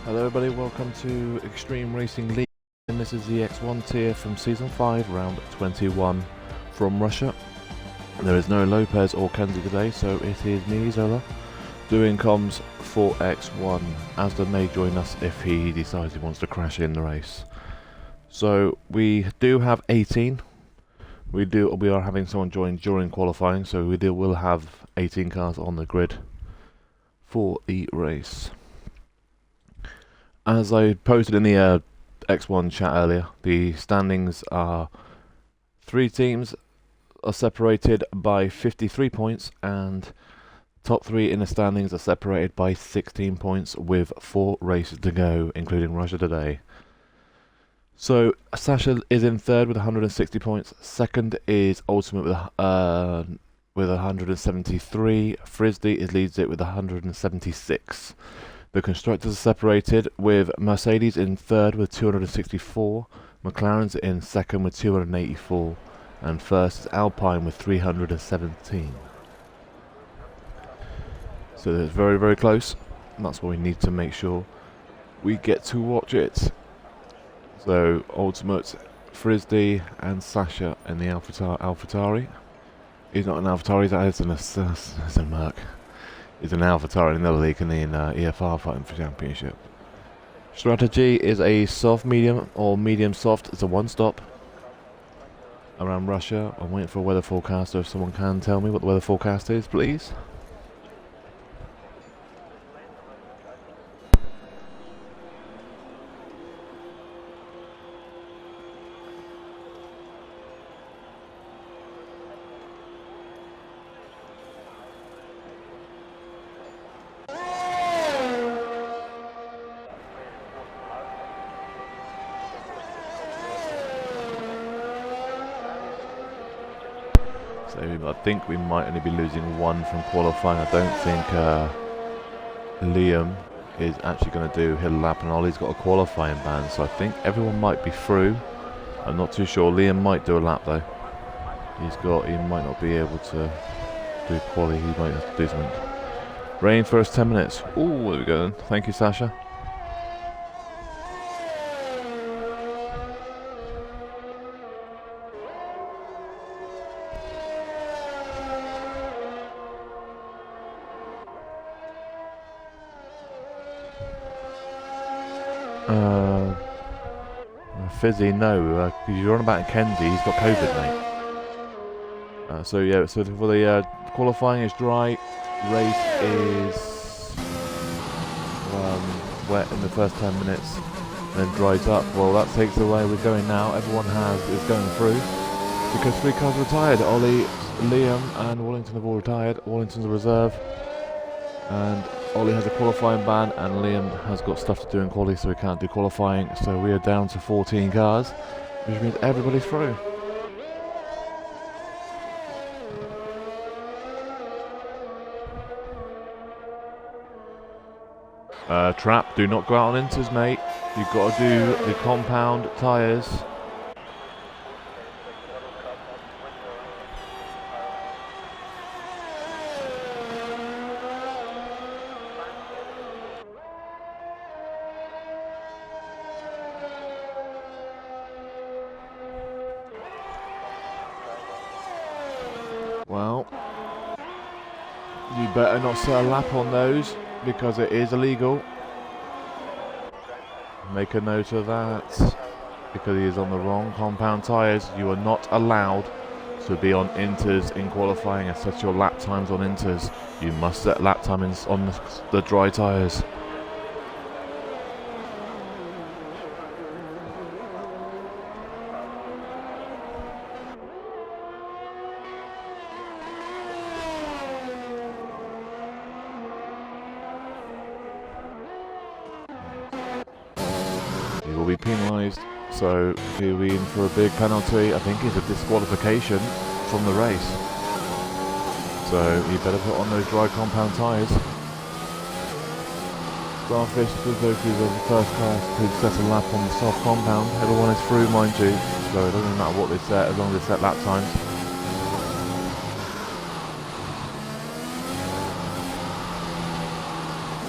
Hello everybody, welcome to Extreme Racing League, and this is the X1 tier from Season 5, Round 21 from Russia. There is no Lopez or Kenzie today, so it is me, Zola, doing comms for X1. Asda may join us if he decides he wants to crash in the race. So we do have 18. We are having someone join during qualifying, so will have 18 cars on the grid for the race. As I posted in the X1 chat earlier, the standings are 3 teams are separated by 53 points, and top 3 in the standings are separated by 16 points with 4 races to go, including Russia today. So Sasha is in third with 160 points. Second is Ultimate with 173. Frisbee leads it with 176. The constructors are separated with Mercedes in third with 264, McLaren's in second with 284, and first is Alpine with 317. So it's very, very close, and that's why we need to make sure we get to watch it. So Ultimate, Frisbee and Sasha in the AlphaTauri. He's not an AlphaTauri, it's a Merc. Is an AlphaTauri in another league in the EFR fighting for championship. Strategy is a soft medium or medium soft. It's a one stop around Russia. I'm waiting for a weather forecast, so if someone can tell me what the weather forecast is, please. I think we might only be losing 1 from qualifying. I don't think Liam is actually going to do hill lap, and Ollie's got a qualifying ban, so I think everyone might be through. I'm not too sure. Liam might do a lap though. He might not be able to do quali. He might have to do something. Rain first 10 minutes. Ooh, there we go then. Thank you, Sasha. Fizzy, no, because you're on about Kenzie, he's got COVID, mate. So yeah, so for the qualifying is dry, race is wet in the first 10 minutes, and then dries up. Well, that takes away, we're going now, everyone is going through, because 3 cars retired. Ollie, Liam and Wallington have all retired. Wallington's a reserve, and Ollie has a qualifying ban, and Liam has got stuff to do in quali, so he can't do qualifying. So we are down to 14 cars, which means everybody's through. Trap, do not go out on inters, mate. You've got to do the compound tyres. Well, you better not set a lap on those, because it is illegal. Make a note of that, because he is on the wrong compound tyres. You are not allowed to be on inters in qualifying and set your lap times on inters. You must set lap times on the dry tyres. He will be penalised, so he'll be in for a big penalty. I think it's a disqualification from the race. So you better put on those dry compound tyres. Starfish does go through the first class to set a lap on the soft compound. Everyone is through, mind you, so it doesn't matter what they set as long as they set lap times.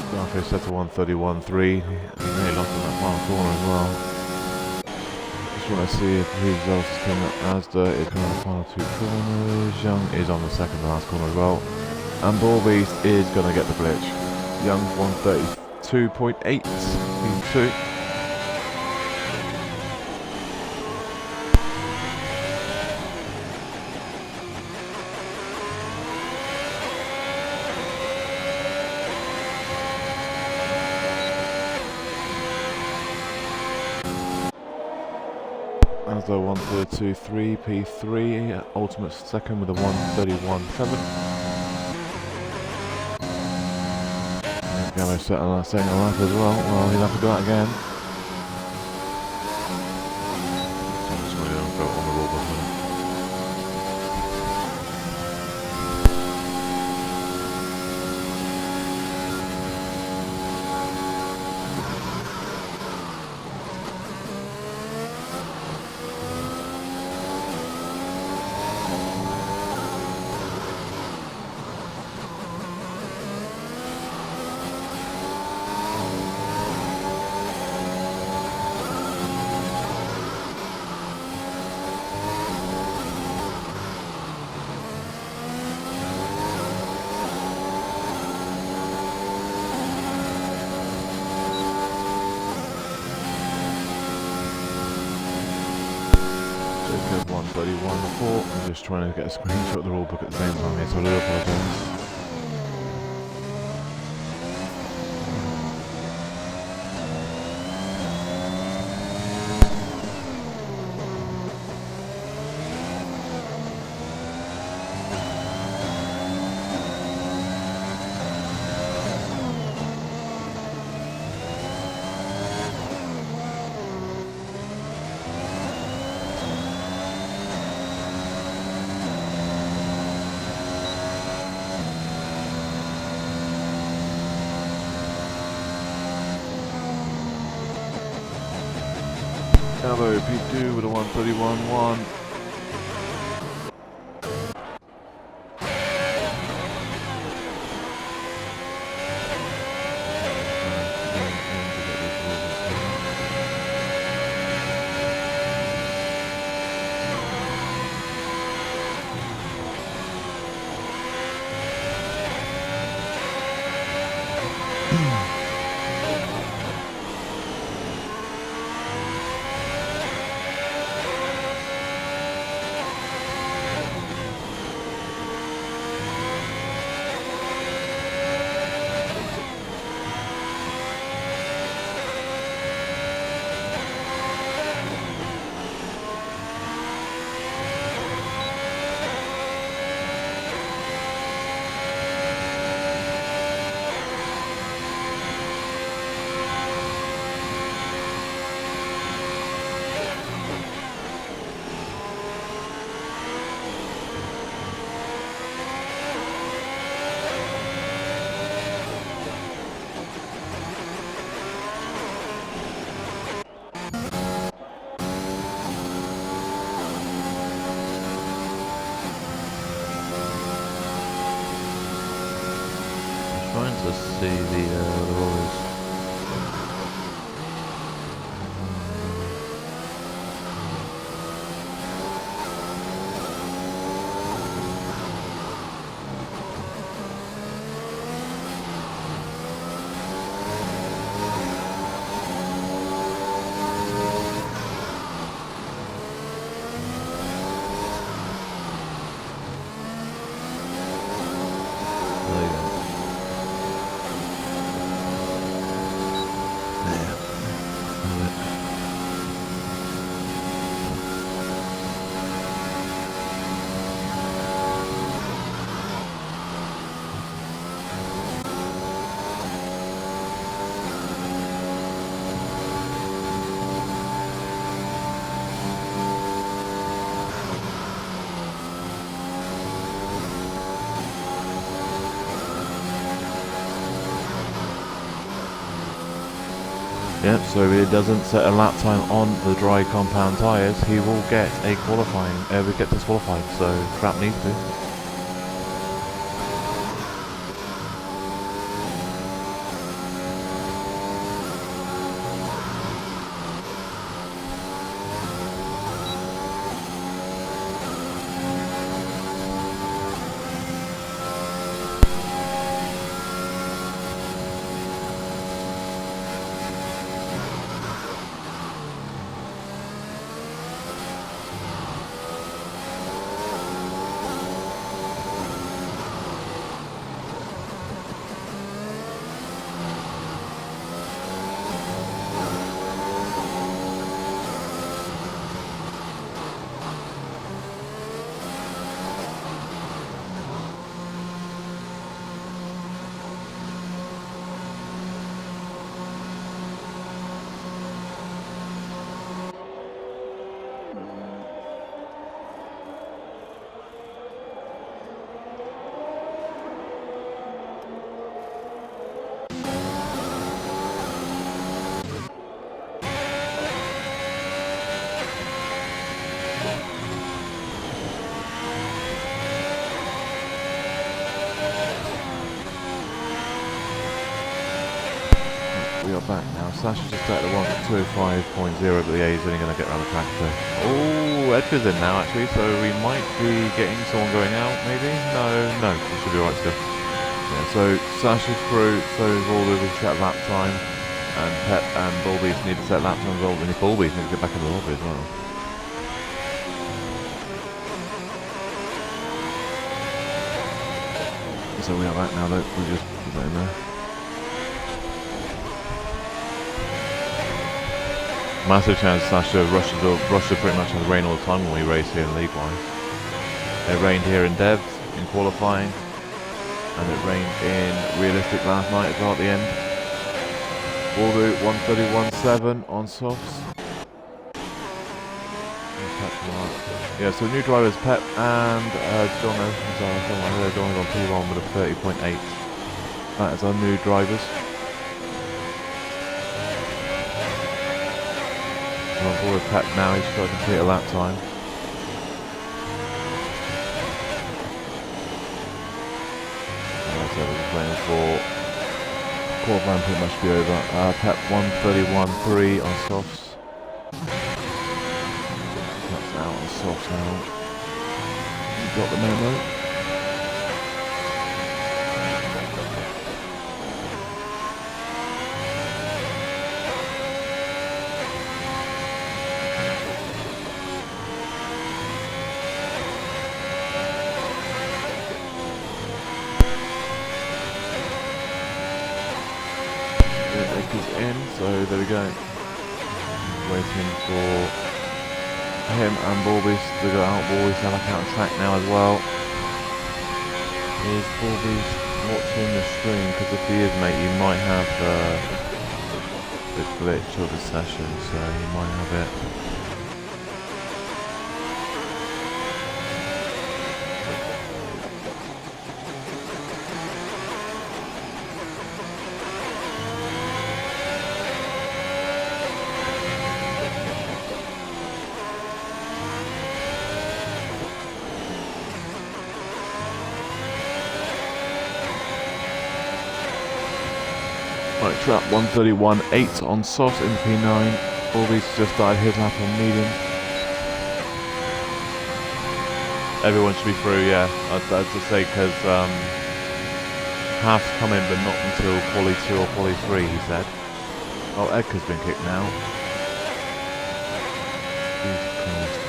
Starfish set to 1:31.3. He nearly lost in that final corner as well. Just want to see if who's else is coming up. Asda is going to the final 2 corners. Young is on the second to last corner as well. And Ballbeast is going to get the glitch. Young's 1:32.8. P2. Asda 1:32.3, P3, Ultimate second with a 1:31.7. Gallo setting a lap as well. Well, he'll have to go out again. So I'm just going to go on the roll button. Jacob 1:31.4. I'm just trying to get a screenshot of the rule book at the same time here, so I do apologise. Gallo P2 with a 1:31.1. see the rollers. Yep, so if he doesn't set a lap time on the dry compound tyres, he will get a qualifying, will get disqualified, so crap needs to. We are back now. Slash is just at the 1:205.0, but the A is only going to get around the track. Oh, Edgar's in now actually, so we might be getting someone going out, maybe? No, we should be alright still. Yeah, so Slash is through, so Volvo will set lap time, and Pep and Bulbies need to set lap time as well, and Bulbies need to get back in the lobby as well. So we are back now, though. We just put that in there. Massive chance Sasha Russia pretty much has rain all the time when we race here in League-wise. It rained here in Devs, in qualifying, and it rained in Realistic last night as well at the end. Waldo 1:31.7 on softs. Yeah, so new drivers Pep and Jono. Jono's on P1 with a 30.8. That is our new drivers. On board with Pep now, he's got to complete a lap time. So we're just waiting for qualifying pretty much to be over. Pep 1:31.3 on softs. That's out on softs now. You got the memo. In, so there we go. Waiting for him and Bulbies to go out. Bulbies are back out on track now as well. Is Bulbies watching the stream? Because if he is, mate, you might have the glitch of the session, so you might have it. Trap 131, 8 on soft in P9. Bulbies just started his lap on medium. Everyone should be through, yeah. I'd just say because half's coming, but not until quali 2 or quali 3, he said. Oh, Edgar's been kicked now. Jesus Christ.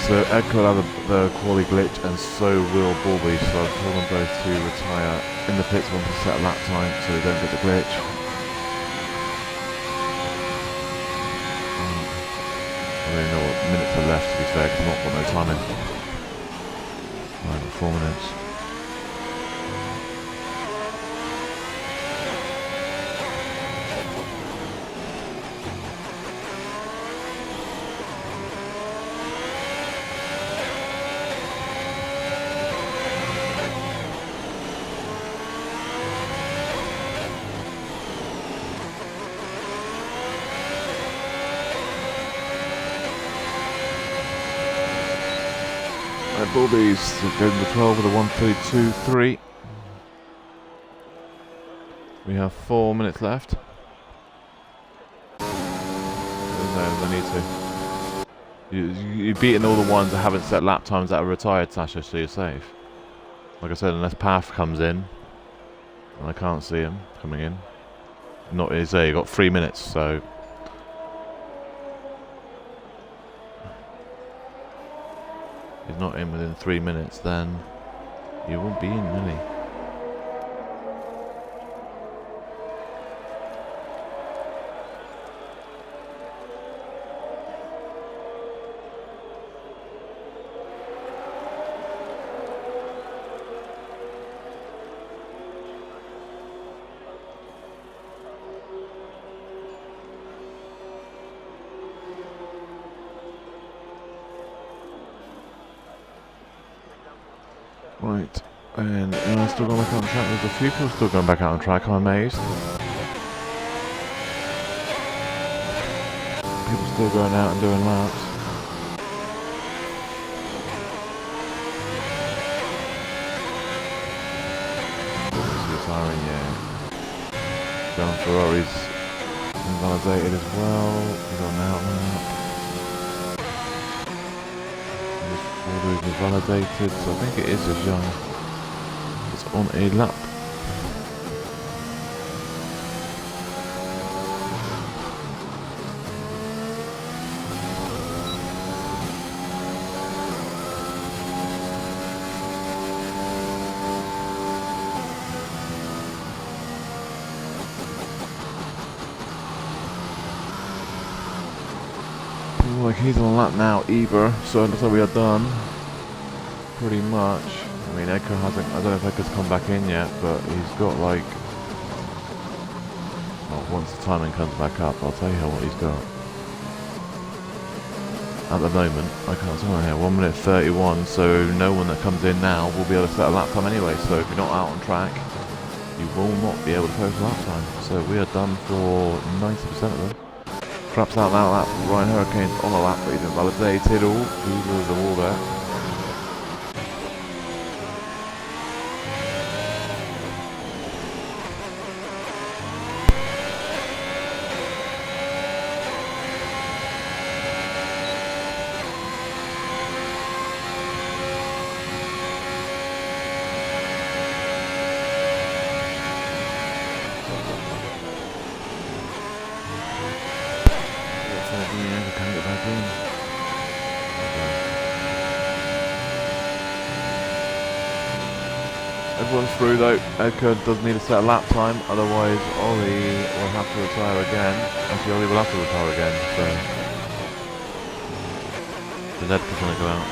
So Edgar will have the quali glitch and so will Bulby, so I've told them both to retire in the pits once they set a lap time so they don't get the glitch. I don't even know what minutes are left to be fair because I've not got no time in. Right, 4 minutes. Bulbies going to 12 with a 1:32.3. We have 4 minutes left. No, need to. You've beaten all the ones that haven't set lap times that are retired, Sasha, so you're safe. Like I said, unless Path comes in, and I can't see him coming in. Not is there. You got 3 minutes, so. If he's not in within 3 minutes, then you won't be in, will he? Right, and still going back on track. There's a few people still going back out on track, I'm amazed. People still going out and doing laps. Retiring, yeah. John Ferrari's invalidated as well. He's on an out lap. All validated, so I think it is a Jean. It's on a lap. Like he's on a lap now, Eber, so it looks like we are done. Pretty much. I mean, Edgar hasn't, I don't know if Edgar's come back in yet, but he's got like, well, once the timing comes back up, I'll tell you what he's got. At the moment, I can't see on here, 1 minute 31, so no one that comes in now will be able to set a lap time anyway, so if you're not out on track, you will not be able to post a lap time. So we are done for 90% of them. Traps out now, lap. Ryan Hurricane's on a lap, but he's been validated. All Jesus of all there. Everyone's through though. Edgar does need to set a lap time, otherwise Ollie will have to retire again. Actually, Ollie will have to retire again, so Edgar's going to go out.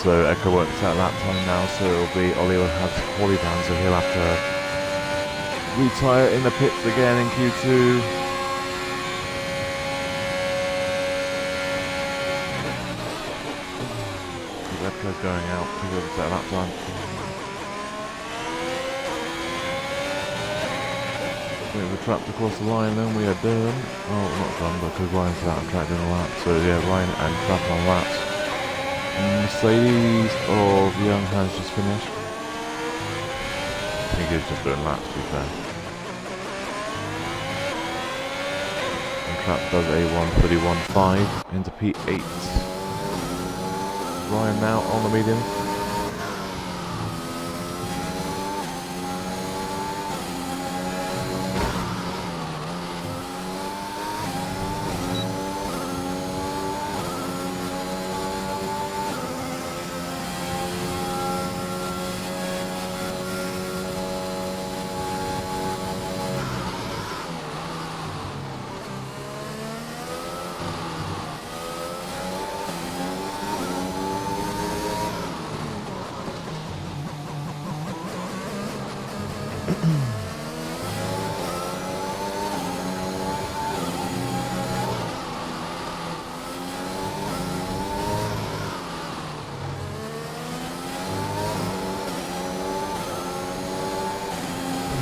so Echo won't set lap time now, so it'll be Ollie will have Hawley down, so he'll have to retire in the pits again in Q2. Echo's going out, he's over set lap time. We're trapped across the line, then we are done. Oh, not done, because Ryan's out on track doing a lap. So yeah, Ryan and Trapp on laps. Mercedes of Young has just finished. I think he's just doing laps, to be fair. And Trapp does a 1:31.5 into P8. Ryan now on the medium.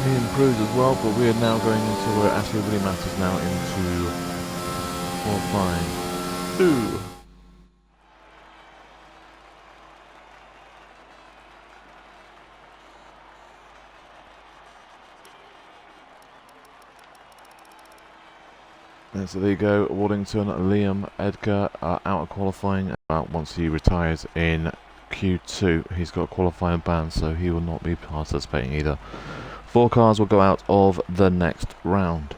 Improves as well, but we are now going into where it actually really matters now, into qualifying 2. And so there you go, Waddington, Liam, Edgar are out of qualifying once he retires in Q2. He's got a qualifying ban, so he will not be participating either. 4 cars will go out of the next round.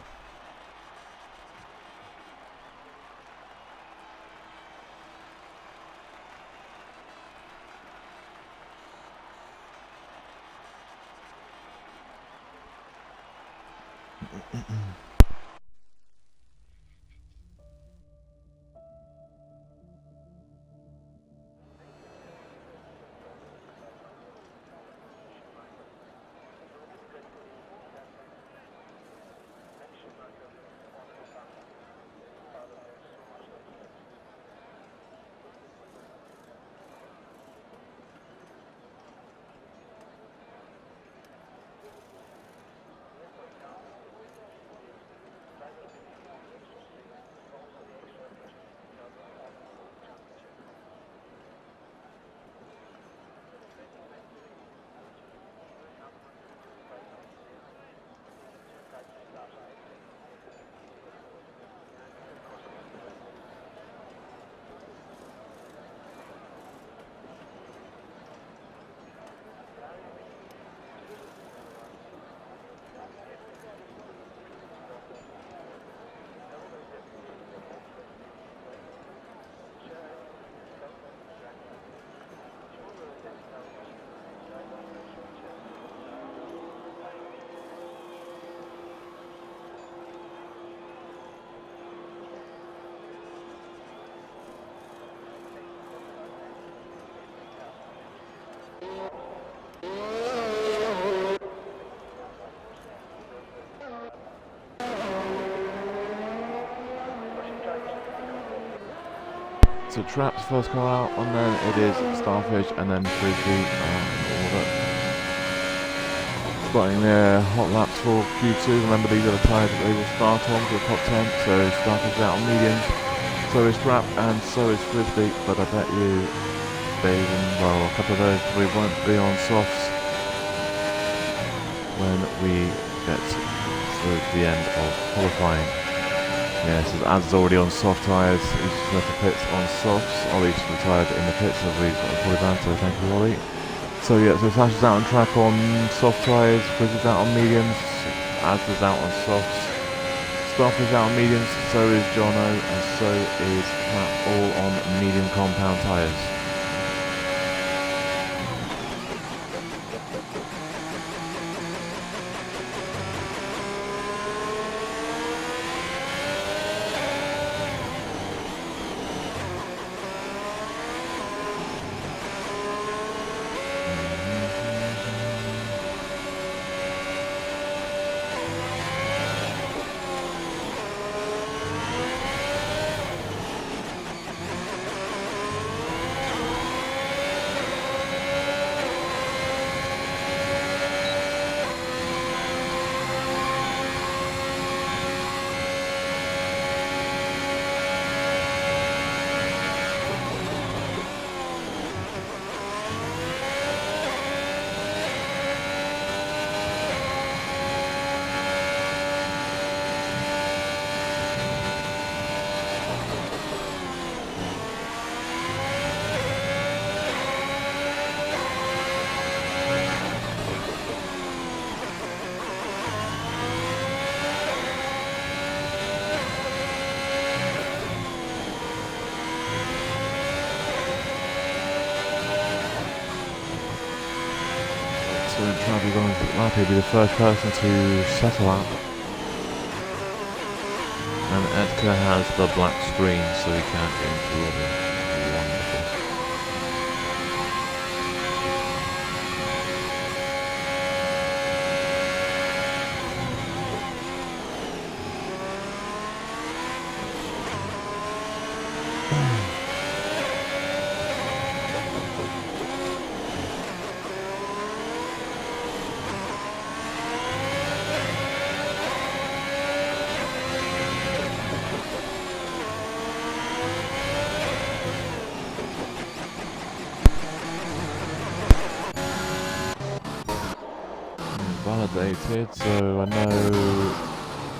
So Trapp's first car out, and then it is Starfish, and then Frisbee in order. Starting their hot laps for Q2. Remember, these are the tyres that they will start on for the top 10. So Starfish out on mediums, so is Trapp, and so is Frisbee. But I bet you well, a couple of those we won't be on softs when we get through the end of qualifying. Yeah, so Ad's already on soft tyres, he's just left the pits on softs. Ollie's retired in the pits, so he's got a fully ban, so thank you, Ollie. So yeah, so Flash is out on track on soft tyres, Frizz is out on mediums, Ad's is out on softs, Staff is out on mediums, so is Jono, and so is Pat, all on medium compound tyres. excellent travel going to the lap. He'll be the first person to set a lap. And Edgar has the black screen, so he can't get into the lobby. Wonderful. Validated, so I know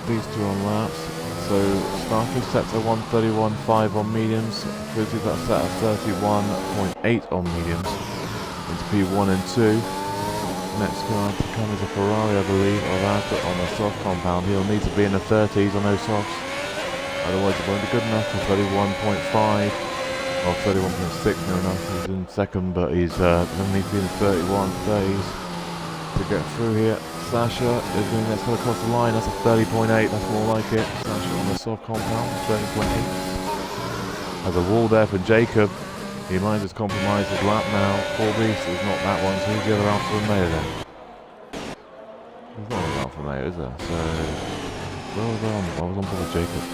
these two on laps. So Starkey sets at 1:31.5 on mediums, Frizzy that's set at 31.8 on mediums into P1 and 2. Next car to come is a Ferrari, I believe, or that, but on the soft compound. He'll need to be in the 30s on those softs, otherwise it won't be good enough for 31.5 or 31.6 near enough. He's in second, but he's going to need to be in the 30s to get through here. Sasha is doing that's going to cross the line. That's a 30.8. That's more like it. Sasha on the soft compound, 30.8. Has a wall there for Jacob. He might just compromise his lap now. Four Beast is not that one. So who's the other Alfa Romeo then? There's not an Alfa Romeo, is there? So where was I on? I was on board with Jacob.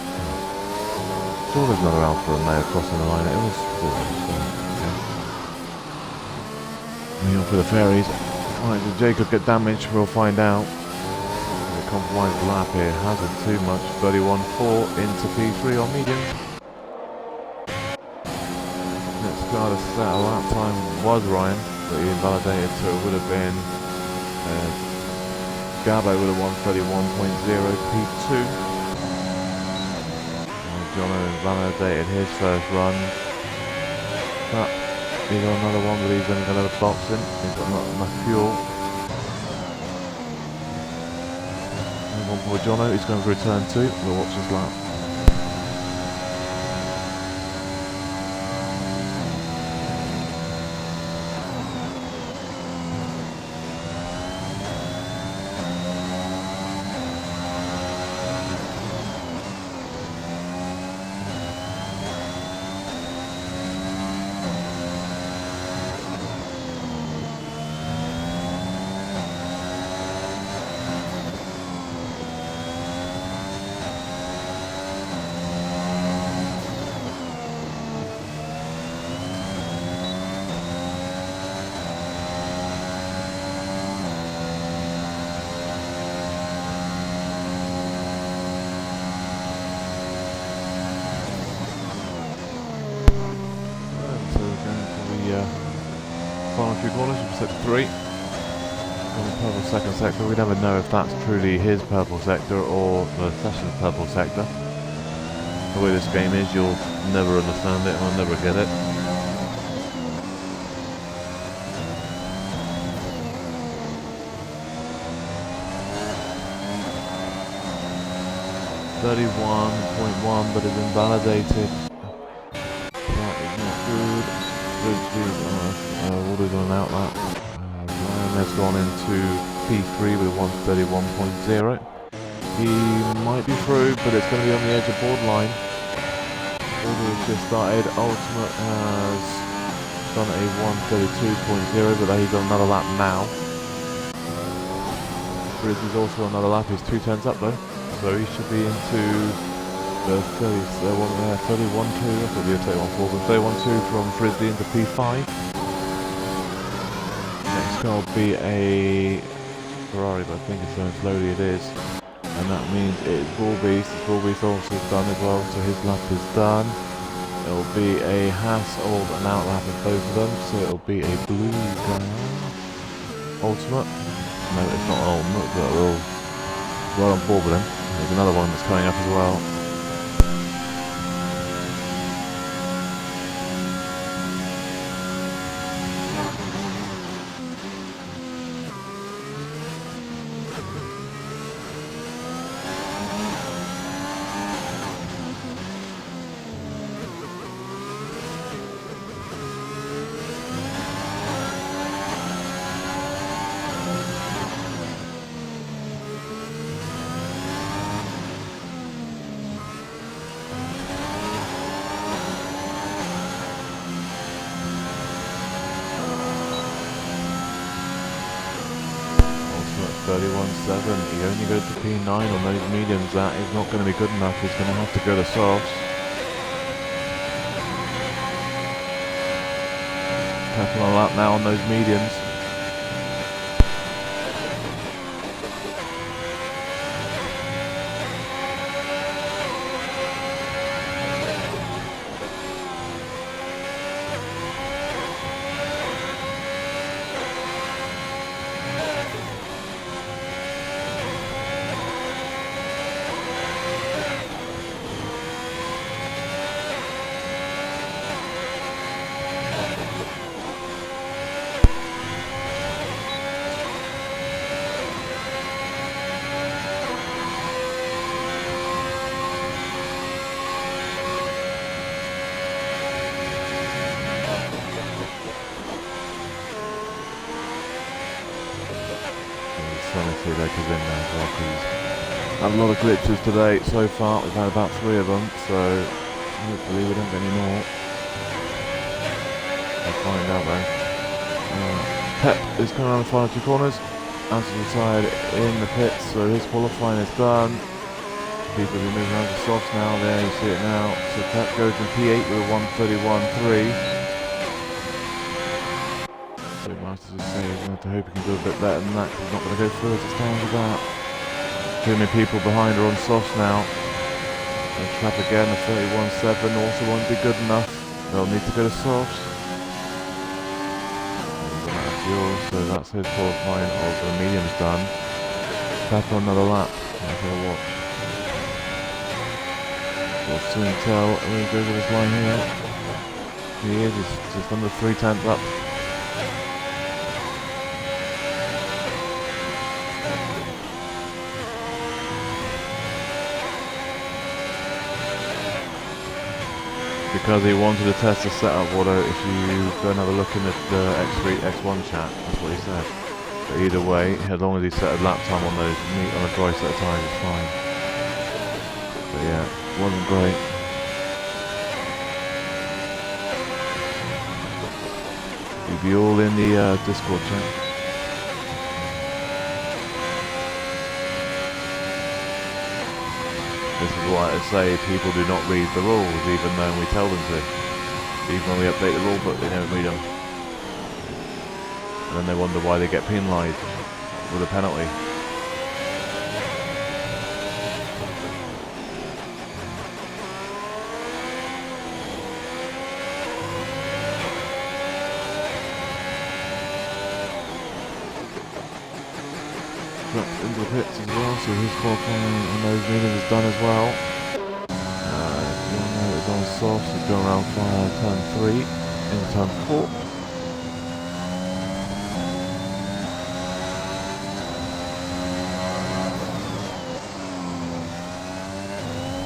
Sure, there's another Alfa Romeo crossing the line. It was four. So, okay. Moving on for the fairies. Right, did Jacob get damaged? We'll find out. The compromised lap here hasn't too much. 31.4 into P3 on mediums. Next car to set a lap time was Ryan, but he invalidated, so it would have been Gabo with a 1:31.0 P2. Jono invalidated his first run. But he's got another one, but he's only got another box in. He's got not enough fuel. Move on for Jono, he's going to return too. We'll watch his lap. Final few corners, we've set 3. On the purple second sector, we never know if that's truly his purple sector or the session's purple sector. The way this game is, you'll never understand it, and I'll never get it. .1, but it's invalidated. That is not good. Waters on an outlap. Ryan has gone into P3 with 1:31.0. He might be through, but it's going to be on the edge of borderline. Order has just started. Ultimate has done a 1:32.0, but he's on another lap now. Frizzy's also on another lap. He's 2 turns up though, so he should be into the 31.2. I thought it'd be a 31.4, but 31.2 from Frizzy into P5. Next car will be a Ferrari, but I think it's going slowly. It is, and that means it's Bull Beast. Bull Beast also done as well, so his lap is done. It'll be a Haas old and out lap of both of them, so it'll be a blue car. Ultimate. No, it's not ultimate, but we're all well on board with them. There's another one that's coming up as well. 31.7. He only goes to P9 on those mediums. That is not going to be good enough. He's going to have to go to softs. Tapping on a lap now on those mediums. Sanity Lake is in there as well, because had a lot of glitches today so far. We've had about 3 of them, so hopefully we don't get any more. We'll find out though. Pep is coming around the final 2 corners. Anthony retired in the pits, so his qualifying is done. People are moving around to softs now. There, you see it now. So Pep goes in P8 with a 1:31.3. So Masters will say he's going to hope he can do a bit better than that, because he's not going to go through as it stands with that. Too many people behind are on softs now. And trap again, a 31.7 also won't be good enough. They'll need to go to softs. That's yours, so that's his qualifying of the mediums done. Tap on another lap. I'm going to watch. We'll soon tell where he goes with this line here. He is just under 3/10 up. Because he wanted to test the setup, Watto. If you go and have a look in the X3, X1 chat, that's what he said. But either way, as long as he set a lap time on those, on a dry set of tyres, it's fine. But yeah, wasn't great. You'll be all in the Discord chat. This is why I say people do not read the rules, even though we tell them to. Even when we update the rule book, they don't read them. And then they wonder why they get penalised with a penalty. Into the pits as well, so his qualifying on those mediums is done as well. It's on softs, he's going around turn 3 into turn 4.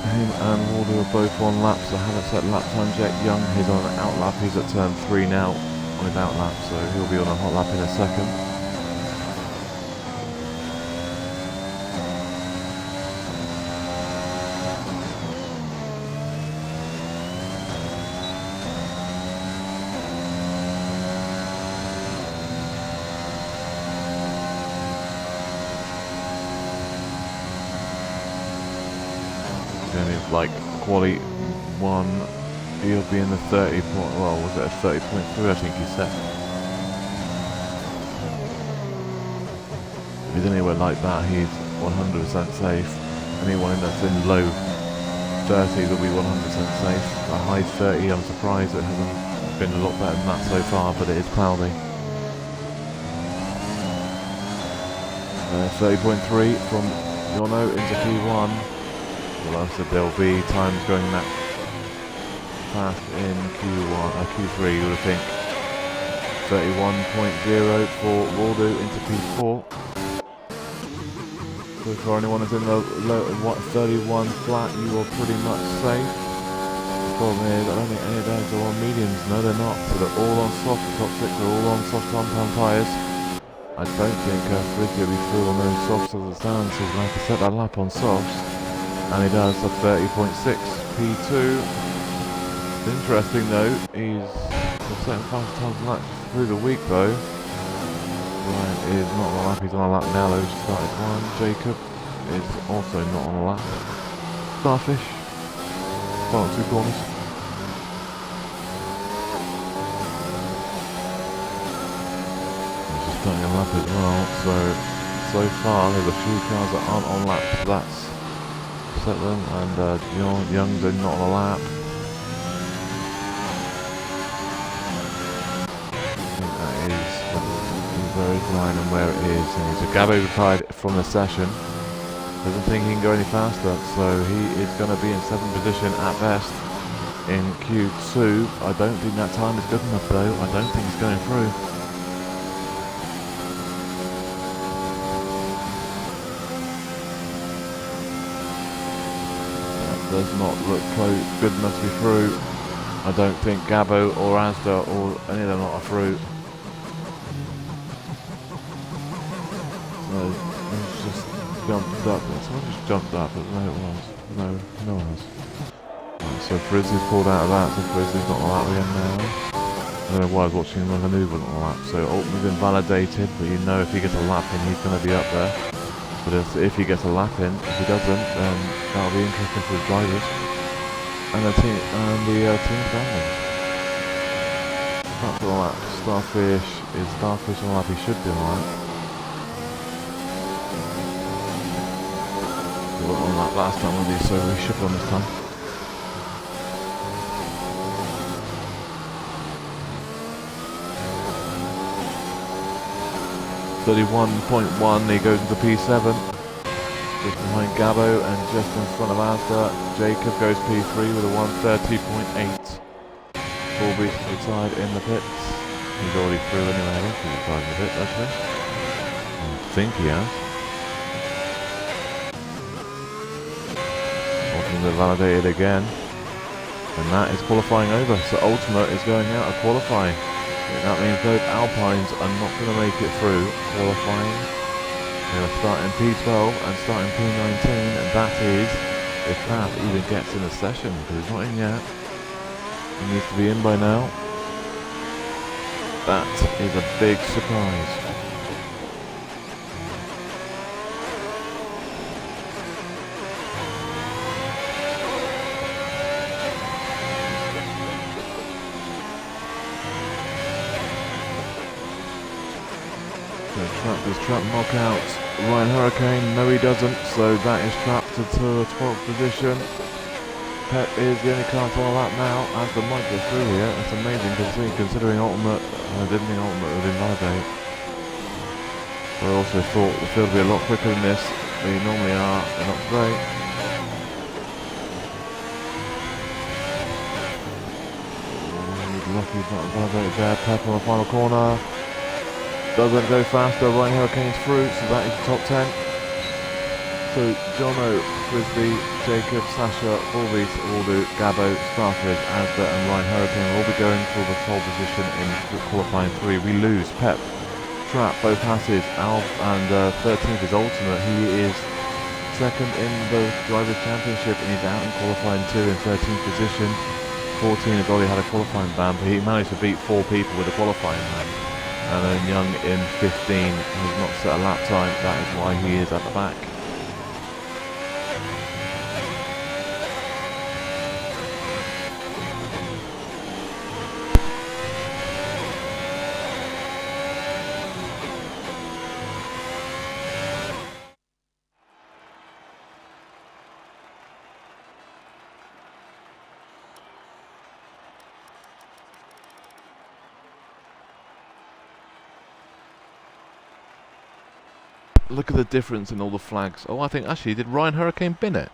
Him and Waldo are both on laps, so haven't set lap times yet. Young, he's on an out lap, he's at turn 3 now on his out lap, so he'll be on a hot lap in a second. Like quali 1, he'll be in the 30 point, well, was it a 30.3 I think he said. If he's anywhere like that, he's 100% safe. Anyone that's in low 30s will be 100% safe. A high 30, I'm surprised it hasn't been a lot better than that so far, but it is cloudy. 30.3 from Yono into P1. Well, I said there'll be times going that fast in Q3, you would think. 31.0 for Waldo into P4. So for anyone that's in the low 31 flat, you are pretty much safe. The problem is, I don't think any of those are on mediums. No, they're not. So they're all on soft. The top 6 are all on soft compound tyres. I don't think Frisbee will be through on those softs as it stands, so he's going to have to set that lap on softs. And he does a 30.6 P2. Interesting though, he's setting fast times laps through the week though. Ryan is not on a lap, he's on a lap now though, started one. Jacob is also not on a lap. Starfish, final two corners. He's just starting a lap as well, so far there's a few cars that aren't on laps. That's Sutton and Young's are not on a lap. Where is Ryan and where it is, and so Gabo retired from the session, doesn't think he can go any faster, so he is going to be in 7th position at best in Q2. I don't think that time is good enough though, I don't think he's going through. That does not look good enough to be through. I don't think Gabo or Asda or any of them are through. It's just jumped up. Someone just jumped up, but no, it was. No one was. Right, so Frizzly's pulled out of that, so Frizzly's not on that again now. I don't know why I was watching him when Manu wasn't on lap. So Altman's been validated, but you know if he gets a lap in, he's going to be up there. But if he gets a lap in, if he doesn't, then that'll be interesting for the drivers and the team standings. Up to the lap. Starfish on lap. He should be on lap. On that last time with you, so we should run this time. .31.1, he goes into P7, just behind Gabo and just in front of Asda. Jacob goes P3 with a 1:30.8. Corby retired in the pits. He's already through anyway, I think he's retired in the pits actually. I think he has. They're validated again, and that is qualifying over. So Ultimate is going out of qualifying. That means both Alpines are not going to make it through qualifying. They're going to start in P12 and start in P19, and that is if Path even gets in the session, because he's not in yet. He needs to be in by now. That is a big surprise. Does Trap knock out Ryan Hurricane? No, he doesn't, so that is trapped to 12th position. Pep is the only car on a lap now, as the might go through here. That's amazing considering Ultimate, I didn't think Ultimate would invalidate. But I also thought the field would be a lot quicker than this. They normally are, they're not great. Lucky's not validated there. Pep on the final corner. Doesn't go faster, Ryan Hurricane's through, so that is the top 10. So Jono, Frisbee, Jacob, Sasha, Volbeat, Waldo, Gabo, Starfish, Asda and Ryan Hurricane will all be going for the pole position in qualifying 3. We lose Pep, Trap, both passes, Alf and 13th is Ultimate. He is second in the Drivers' Championship and he's out in qualifying 2 in 13th position. 14 has already had a qualifying ban, but he managed to beat 4 people with a qualifying ban. And then Young in 15 has not set a lap time, that is why he is at the back. Look at the difference in all the flags. Oh, I think actually, did Ryan Hurricane bin it?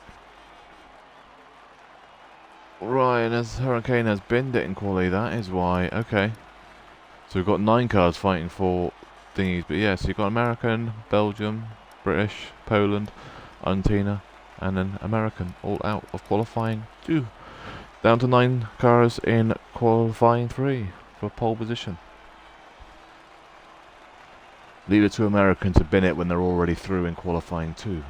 Hurricane has binned it in quali, that is why. Okay. So we've got 9 cars fighting for thingies, but yeah, so you've got American, Belgium, British, Poland, Argentina, and then American, all out of qualifying 2. Down to 9 cars in qualifying 3 for pole position. Leave it to American to bin it when they're already through in qualifying 2.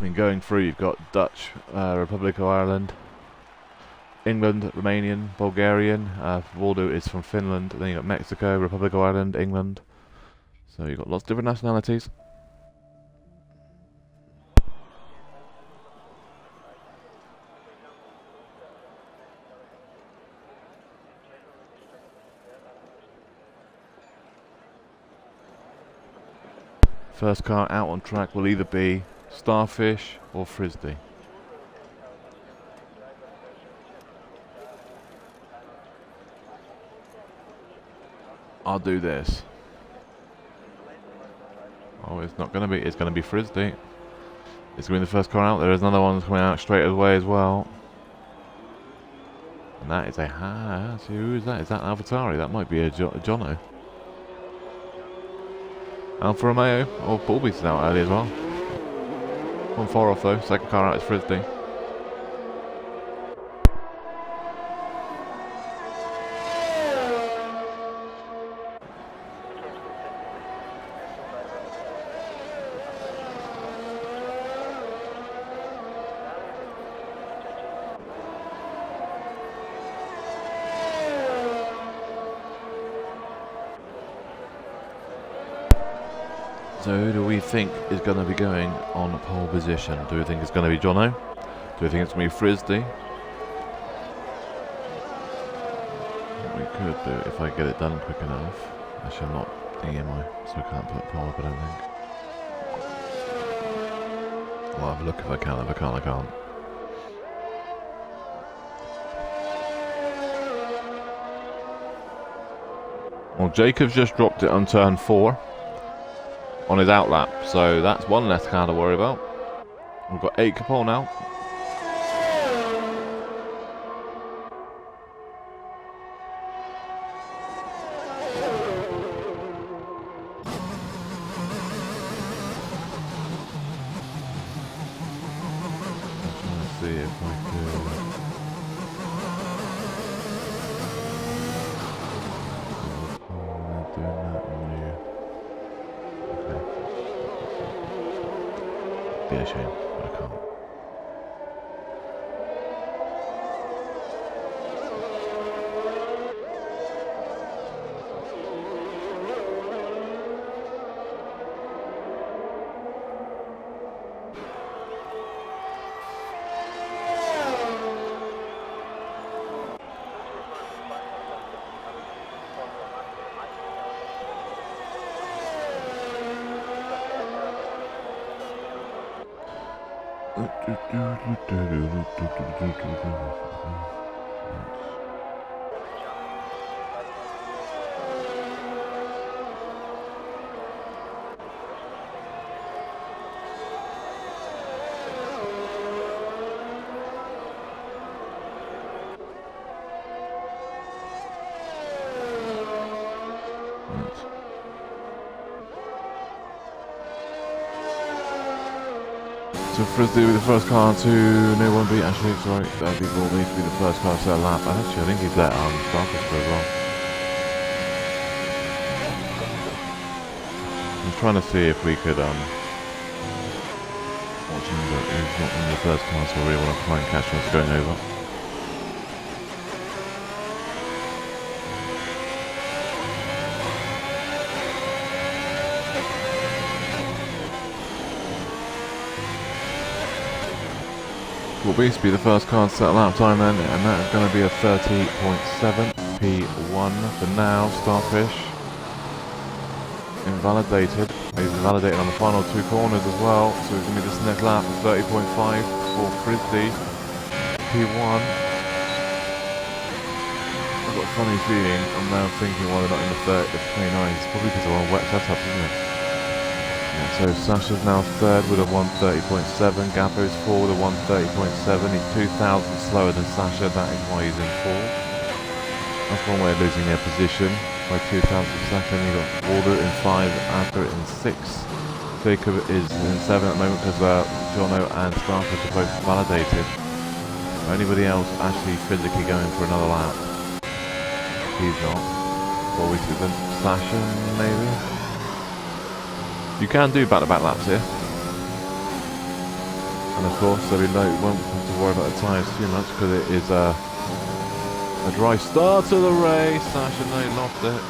I mean, going through, you've got Dutch, Republic of Ireland, England, Romanian, Bulgarian. Waldo is from Finland. Then you've got Mexico, Republic of Ireland, England. So you've got lots of different nationalities. First car out on track will either be Starfish or Frisbee. I'll do this. Oh, it's not going to be. It's going to be Frisbee. It's going to be the first car out. There is another one coming out straight away as well. And that is a who is that? Is that AlphaTauri? That might be a Jono. Alfa Romeo or Paulby's out early as well. 1-4 off though. Second car out is Frisbee. So who do we think is going to be going on pole position? Do we think it's going to be Jono? Do we think it's going to be Frisbee? What we could do, if I get it done quick enough. Actually, I'm not EMI, so I can't put pole up, I don't think. I'll have a look if I can. If I can't, I can't. Well, Jacobs just dropped it on turn 4. On his outlap, so that's one less car to worry about. We've got 8 Capone now. Let's see if I can. Be a shame, but I can't. So Frisbee will be the first car to no one beat. Actually, sorry, that'd be Will need to be the first car to set a lap. And actually, I think he's let Starfish go as well. I'm trying to see if we could watch him, but he's not in the first car, so I really want to try and catch him as going over. Will be the first car to set a lap time then, and that is going to be a 30.7 P1 for now. Starfish invalidated. He's invalidated on the final 2 corners as well, so it's going to be this next lap of 30.5 for Frisbee P1. I've got a funny feeling, I'm now thinking why they're not in the 29. It's probably because they're on wet setup, isn't it? So Sasha's now third with a 1:30.7. Gapo's 4 with a 1:30.7. He's 2,000 slower than Sasha. That is why he's in 4th. That's one way of losing their position by 2,000 seconds. You've got Waldo in 5, Adler in 6. Jacob is in 7 at the moment because Jono and Starfish are both validated. Anybody else actually physically going for another lap? He's not. Well, we see then Sasha maybe. You can do back-to-back laps here. And of course, so we won't have to worry about the tyres too much because it is a dry start to the race. Sasha no lost it.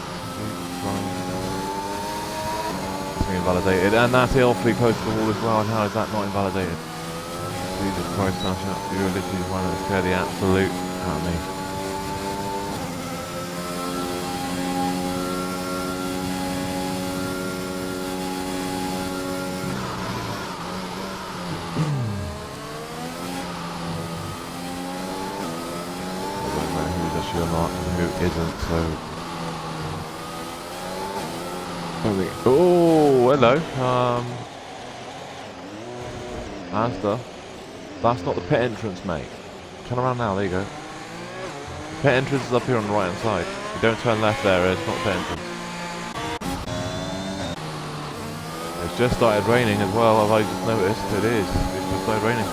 It's been invalidated, and that's awfully close to the wall as well. And how is that not invalidated? Jesus Christ, Sasha, you're literally one that scared the absolute out of me. Or not, who isn't, so oh, hello. Asda. That's not the pit entrance, mate. Turn around now, there you go. Pit entrance is up here on the right hand side. You don't turn left there, it's not the pit entrance. It's just started raining as well, have I just noticed? It is. It's just started raining.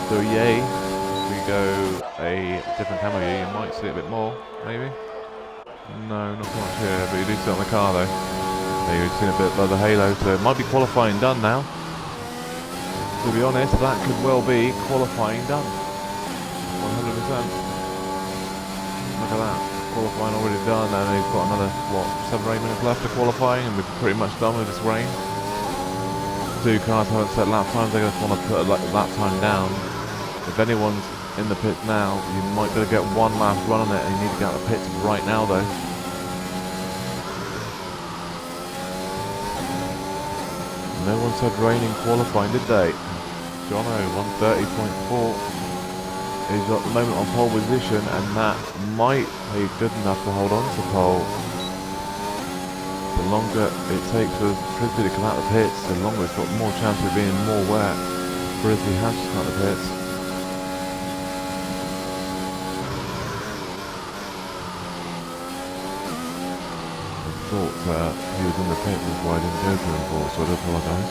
So yay. Go a different camera view, you might see it a bit more, maybe? No, not so much here, but you do see it on the car though. There you've seen a bit by the halo, so it might be qualifying done now. To be honest, that could well be qualifying done. 100%. Look at that. Qualifying already done, and he's got another, what, 7 or 8 minutes left to qualifying, and we're pretty much done with this rain. 2 cars haven't set lap times, they just want to put a lap time down. If anyone's in the pits now, you might be able to get one last run on it, and you need to get out of the pits right now though. No one said raining qualifying, did they? Jono, 130.4 is at the moment on pole position, and that might be good enough to hold on to pole. The longer it takes for Frisbee to come out of the pits, the longer it's got more chance of being more wet. Frisbee has to come out of the pits. Thought he was in the pit, that's why I didn't go to him for, so I do apologise.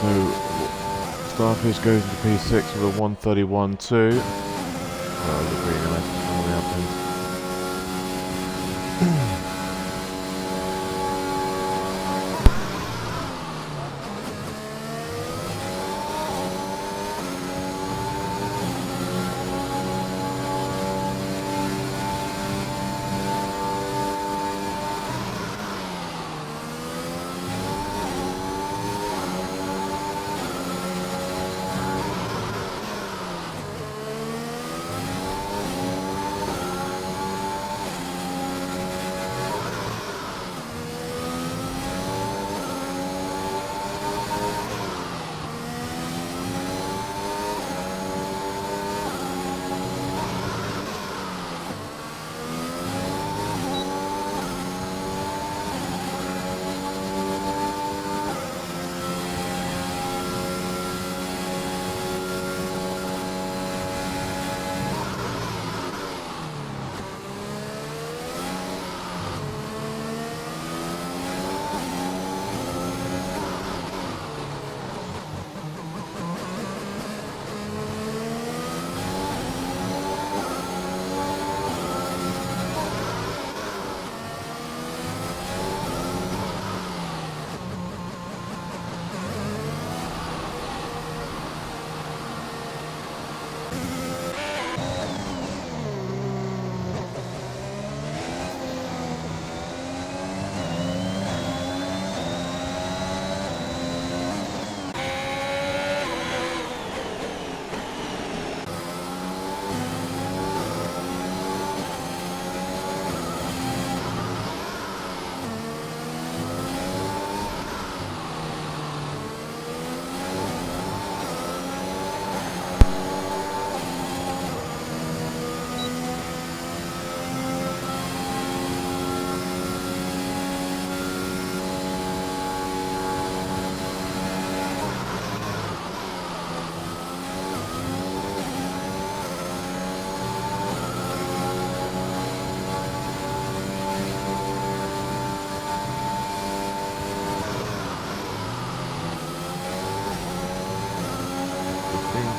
So Starfish goes into P6 with a 131.2. That was a pretty nice one of the updates.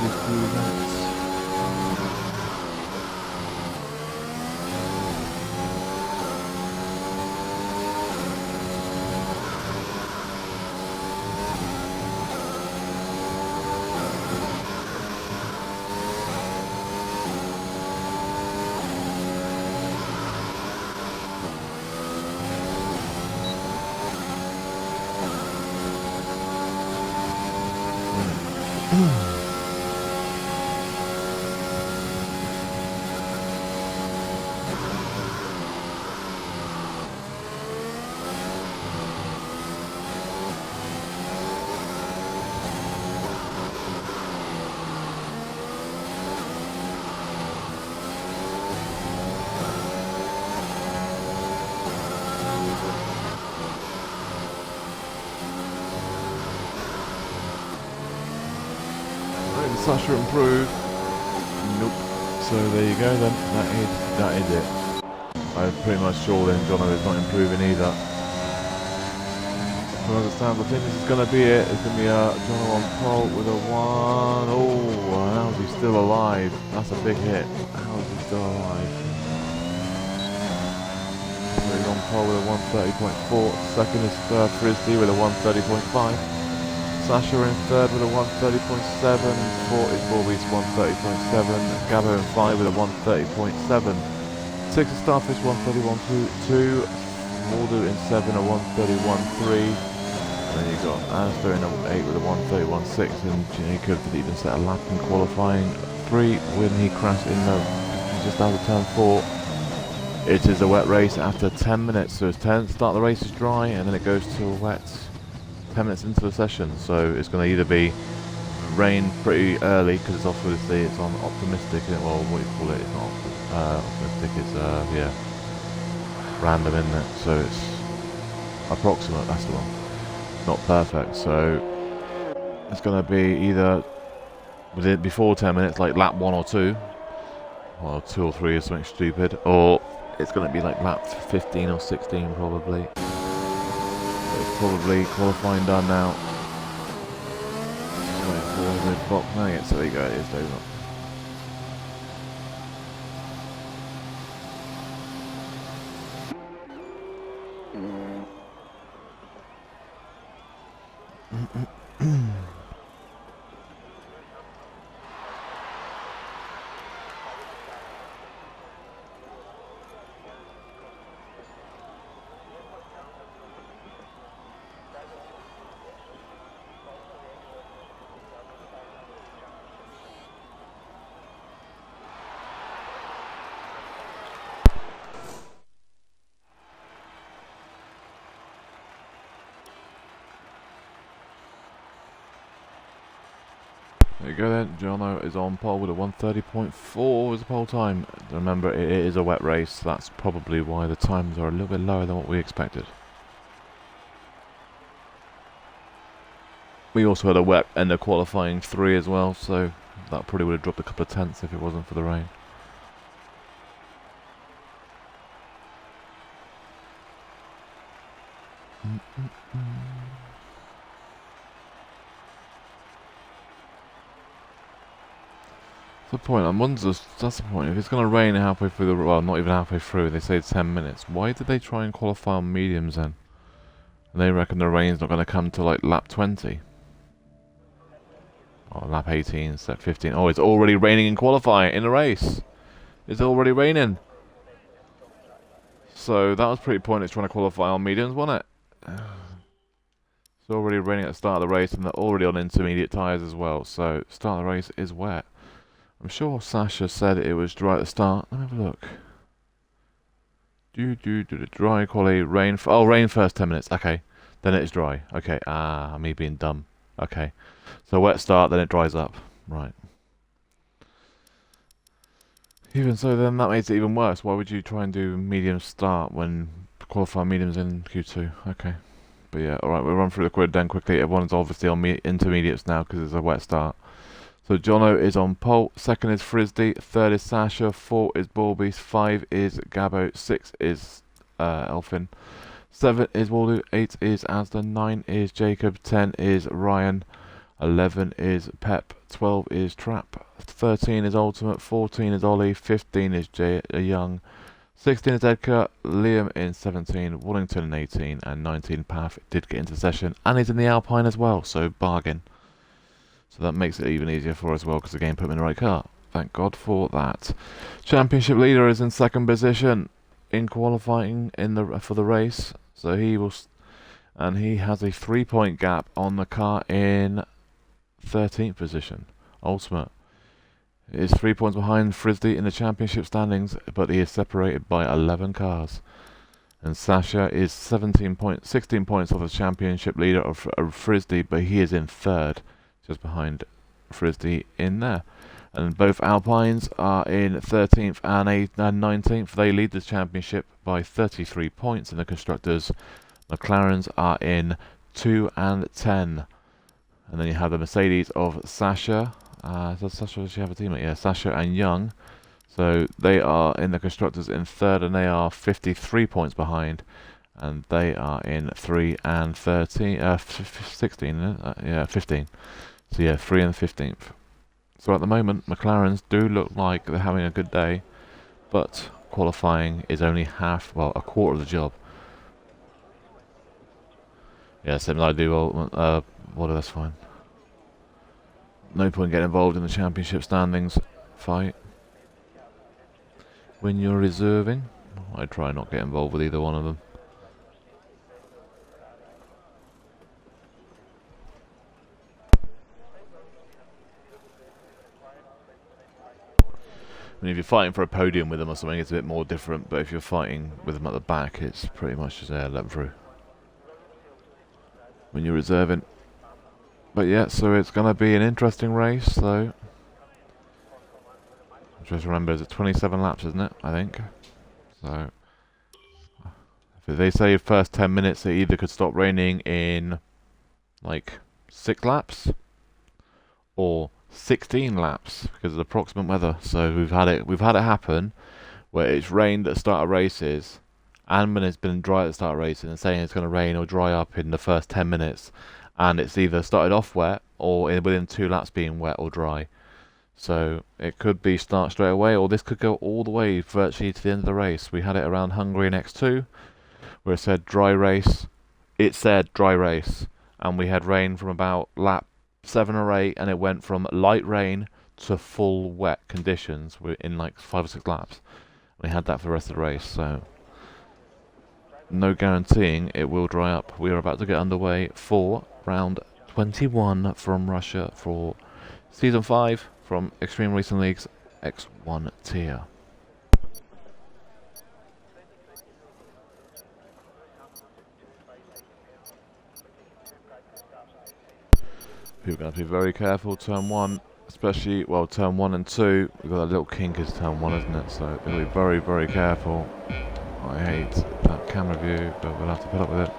these two events. Sasha improved. Nope. So there you go then. That is it. I'm pretty much sure then Jono is not improving either. So as it stands, I think this is going to be it. It's going to be Jono on pole with a 1. Oh, how is he still alive? That's a big hit. How is he still alive? So he's on pole with a 130.4. Second is Frisbee with a 130.5. Sasha in third with a 130.7, fourth is Borby's 130.7, Gabo in 5 with a 130.7, 6 is Starfish 131.2, Waldo in 7 a 131.3, and then you've got Alistair in 8 with a 131.6, and Jacob did even set a lap in qualifying 3 when he crashed in just out of turn 4. It is a wet race after 10 minutes, so it's 10, start the race is dry and then it goes to a wet 10 minutes into the session, so it's going to either be rain pretty early because it's obviously it's on optimistic, well what do you call it, it's not optimistic, it's yeah, random, isn't it? So it's approximate, that's the one, not perfect, so it's going to be either within before 10 minutes, like lap 1 or 2, well 2 or 3 is something stupid, or it's going to be like lap 15 or 16 probably. Probably qualifying done now. Wait for the box. No, yeah, so there you go, it is over. There you go then, Jono is on pole with a 130.4 as the pole time. Remember, it is a wet race, so that's probably why the times are a little bit lower than what we expected. We also had a wet end of qualifying 3 as well, so that probably would have dropped a couple of tenths if it wasn't for the rain. That's the point. I'm wondering, that's the point. If it's going to rain halfway through the, well, not even halfway through, they say 10 minutes. Why did they try and qualify on mediums then? And they reckon the rain's not going to come till like lap 20. Oh, lap 18, set 15. Oh, it's already raining in qualifying in a race. It's already raining. So that was pretty pointless trying to qualify on mediums, wasn't it? It's already raining at the start of the race and they're already on intermediate tyres as well. So start of the race is wet. I'm sure Sasha said it was dry at the start. Let me have a look. Dry quality, rain. Oh, rain first 10 minutes. Okay. Then it's dry. Okay. Ah, me being dumb. Okay. So wet start, then it dries up. Right. Even so, then that makes it even worse. Why would you try and do medium start when qualifying mediums in Q2? Okay. But yeah, alright, we'll run through the grid then quickly. Everyone's obviously on intermediates now because it's a wet start. So Jono is on pole, second is Frisbee, third is Sasha, 4 is Borby, 5 is Gabo, 6 is Elfin, 7 is Waldo, 8 is Asda, 9 is Jacob, 10 is Ryan, 11 is Pep, 12 is Trap, 13 is Ultimate, 14 is Ollie, 15 is Young, 16 is Edgar, Liam in 17, Wallington in 18, and 19 Path did get into session, and he's in the Alpine as well, so bargain. So that makes it even easier for us as well, because the game put him in the right car. Thank God for that. Championship leader is in second position in qualifying for the race, so he has a 3-point gap on the car in 13th position. Ultimate is 3 points behind Frisbee in the championship standings, but he is separated by 11 cars. And Sasha is 16 points off the championship leader of Frisbee, but he is in third, just behind Frisbee in there. And both Alpines are in 13th and 19th. They lead the championship by 33 points in the constructors. McLarens are in 2 and 10. And then you have the Mercedes of Sasha. Does she have a teammate? Yeah, Sasha and Young. So they are in the constructors in third, and they are 53 points behind. And they are in 3 and 13, 16, yeah, 15. So yeah, 3 and 15th. So at the moment, McLarens do look like they're having a good day, but qualifying is only a quarter of the job. Yeah, same as I do. That's fine. No point getting involved in the championship standings fight. When you're reserving, I try not to get involved with either one of them. I mean, if you're fighting for a podium with them or something, it's a bit more different, but if you're fighting with them at the back, it's pretty much just let them through. When you're reserving. But yeah, so it's going to be an interesting race, though. Just remember, it's 27 laps, isn't it? I think. So, if they say first 10 minutes, it either could stop raining in, like, 6 laps, or 16 laps because of the proximate weather. So we've had it happen where it's rained at the start of races, and when it's been dry at the start of races, and saying it's going to rain or dry up in the first 10 minutes, and it's either started off wet or within 2 laps being wet or dry. So it could be start straight away, or this could go all the way virtually to the end of the race. We had it around Hungary in X2 where it said dry race. It said dry race, and we had rain from about lap 7 or 8, and it went from light rain to full wet conditions in like 5 or 6 laps. We had that for the rest of the race, so no guaranteeing it will dry up. We are about to get underway for round 21 from Russia for season 5 from Extreme Racing League's X1 tier. People are going to be very careful. Turn 1, especially, well, turn 1 and 2. We've got that little kink is turn 1, isn't it? So they'll be very, very careful. I hate that camera view, but we'll have to put up with it.